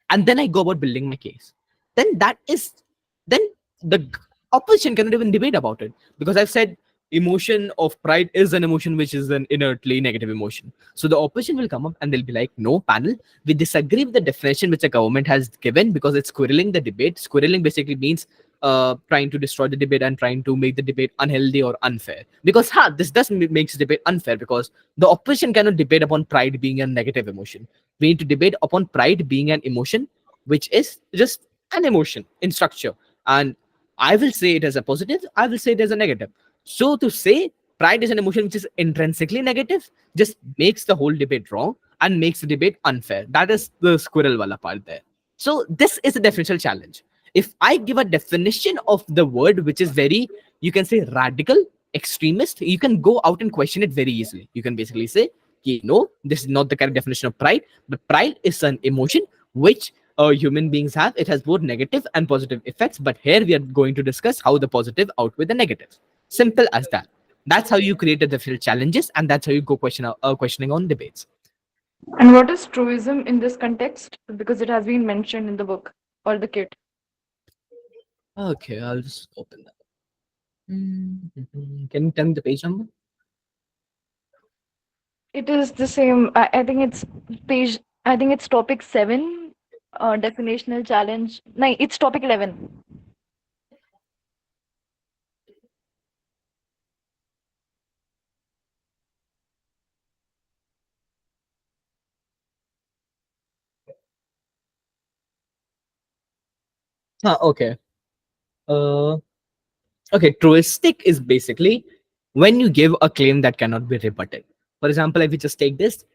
and then I go about building my case, then then the opposition cannot even debate about it, because I've said emotion of pride is an emotion which is an inertly negative emotion. So the opposition will come up and they'll be like, no, panel, we disagree with the definition which the government has given because it's squirreling the debate. Squirreling basically means trying to destroy the debate and trying to make the debate unhealthy or unfair. Because this does makes the debate unfair, because the opposition cannot debate upon pride being a negative emotion. We need to debate upon pride being an emotion which is just an emotion in structure. And I will say it as a positive, I will say it as a negative. So to say pride is an emotion which is intrinsically negative just makes the whole debate wrong and makes the debate unfair. That is the squirrel wala part there. So this is a definitional challenge. If I give a definition of the word which is very, you can say, radical, extremist, you can go out and question it very easily. You can basically say, no, this is not the correct definition of pride, but pride is an emotion which human beings have. It has both negative and positive effects, but here we are going to discuss how the positive outweigh the negatives. Simple as that. That's how you create the different challenges, and that's how you go questioning on debates. And what is truism in this context? Because it has been mentioned in the book or the kit. Okay, I'll just open that. Can you tell me the page number? It is the same. I think it's page. I think it's topic 7. Definitional challenge. No, it's topic 11. Okay. Uh, Okay, truistic is basically when you give a claim that cannot be rebutted. For example, if we just take this,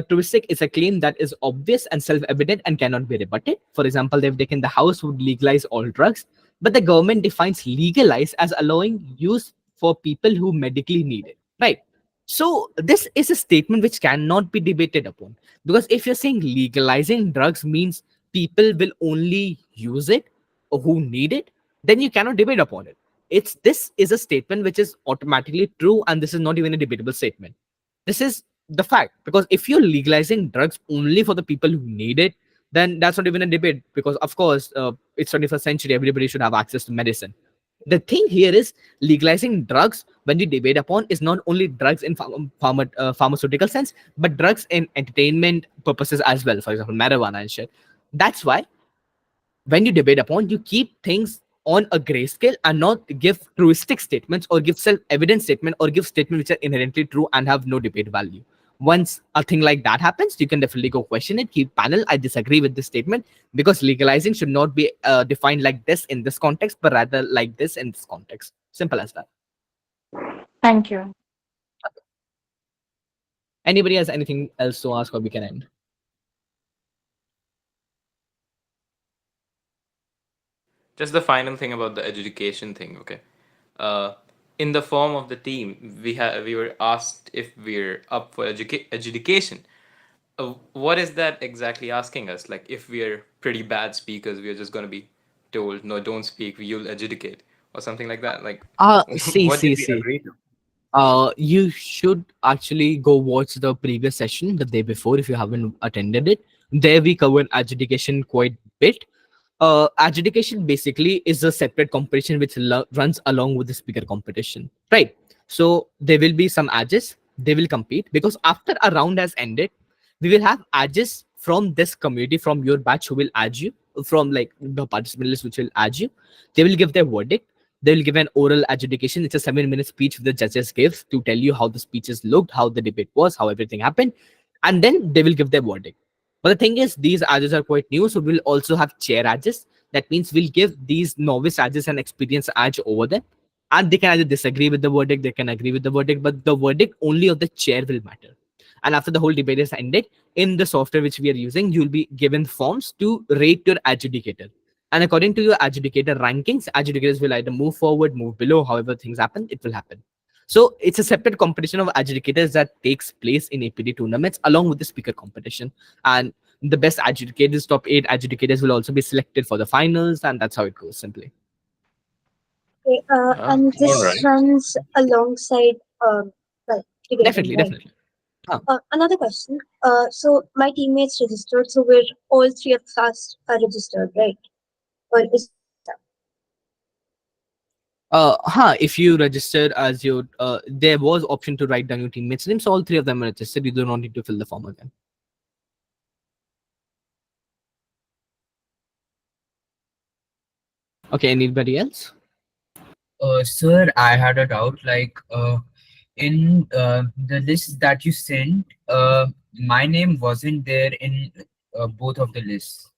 truistic is a claim that is obvious and self-evident and cannot be rebutted. For example, they've taken the House would legalize all drugs, but the government defines legalize as allowing use for people who medically need it, right? So this is a statement which cannot be debated upon, because if you're saying legalizing drugs means people will only use it or who need it, then you cannot debate upon it. It's This is a statement which is automatically true, and this is not even a debatable statement. This is the fact, because if you're legalizing drugs only for the people who need it, then that's not even a debate, because of course it's 21st century, everybody should have access to medicine. The thing here is legalizing drugs when we debate upon is not only drugs in pharmaceutical sense, but drugs in entertainment purposes as well, for example marijuana and shit. That's why when you debate upon, you keep things on a grayscale and not give truistic statements or give self-evident statement or give statements which are inherently true and have no debate value. Once a thing like that happens, you can definitely go question it. Keep panel. I disagree with this statement because legalizing should not be defined like this in this context, but rather like this in this context. Simple as that. Thank you. Anybody has anything else to ask, or we can end? Just the final thing about the education thing, okay? Uh, in the form of the team, we were asked if we're up for education. What is that exactly asking us? Like, if we're pretty bad speakers, we're just going to be told, no, don't speak, you'll adjudicate, or something like that. Like, See, what did see, we see. agree to? You should actually go watch the previous session the day before if you haven't attended it. There we covered adjudication quite bit. Adjudication basically is a separate competition which runs along with the speaker competition, right? So there will be some edges. They will compete because after a round has ended, we will have edges from this community, from your batch who will add you, from like the participant list which will add you. They will give their verdict. They will give an oral adjudication. It's a 7-minute speech the judges give to tell you how the speeches looked, how the debate was, how everything happened, and then they will give their verdict. But the thing is, these edges are quite new, so we'll also have chair edges. That means we'll give these novice edges an experienced edge over them, and they can either disagree with the verdict, they can agree with the verdict, but the verdict only of the chair will matter. And after the whole debate is ended, in the software which we are using, you'll be given forms to rate your adjudicator. And according to your adjudicator rankings, adjudicators will either move forward, move below, however things happen, it will happen. So it's a separate competition of adjudicators that takes place in APD tournaments along with the speaker competition. And the best adjudicators, top 8 adjudicators, will also be selected for the finals, and that's how it goes simply. Okay, and All this right. runs alongside well, debating, Definitely, right? definitely. Huh. Another question. So my teammates registered, so we're all three of us are registered, right? Or is If you registered as your there was option to write down your teammates names, so all 3 of them are registered. You do not need to fill the form again. Okay, anybody else? Sir, I had a doubt. In the list that you sent, my name wasn't there in both of the lists.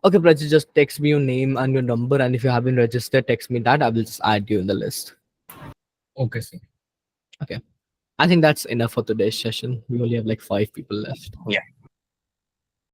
Okay, Prajit, just text me your name and your number, and if you haven't registered, text me that. I will just add you in the list. Okay, sir. Okay. I think that's enough for today's session. We only have like 5 people left. Yeah.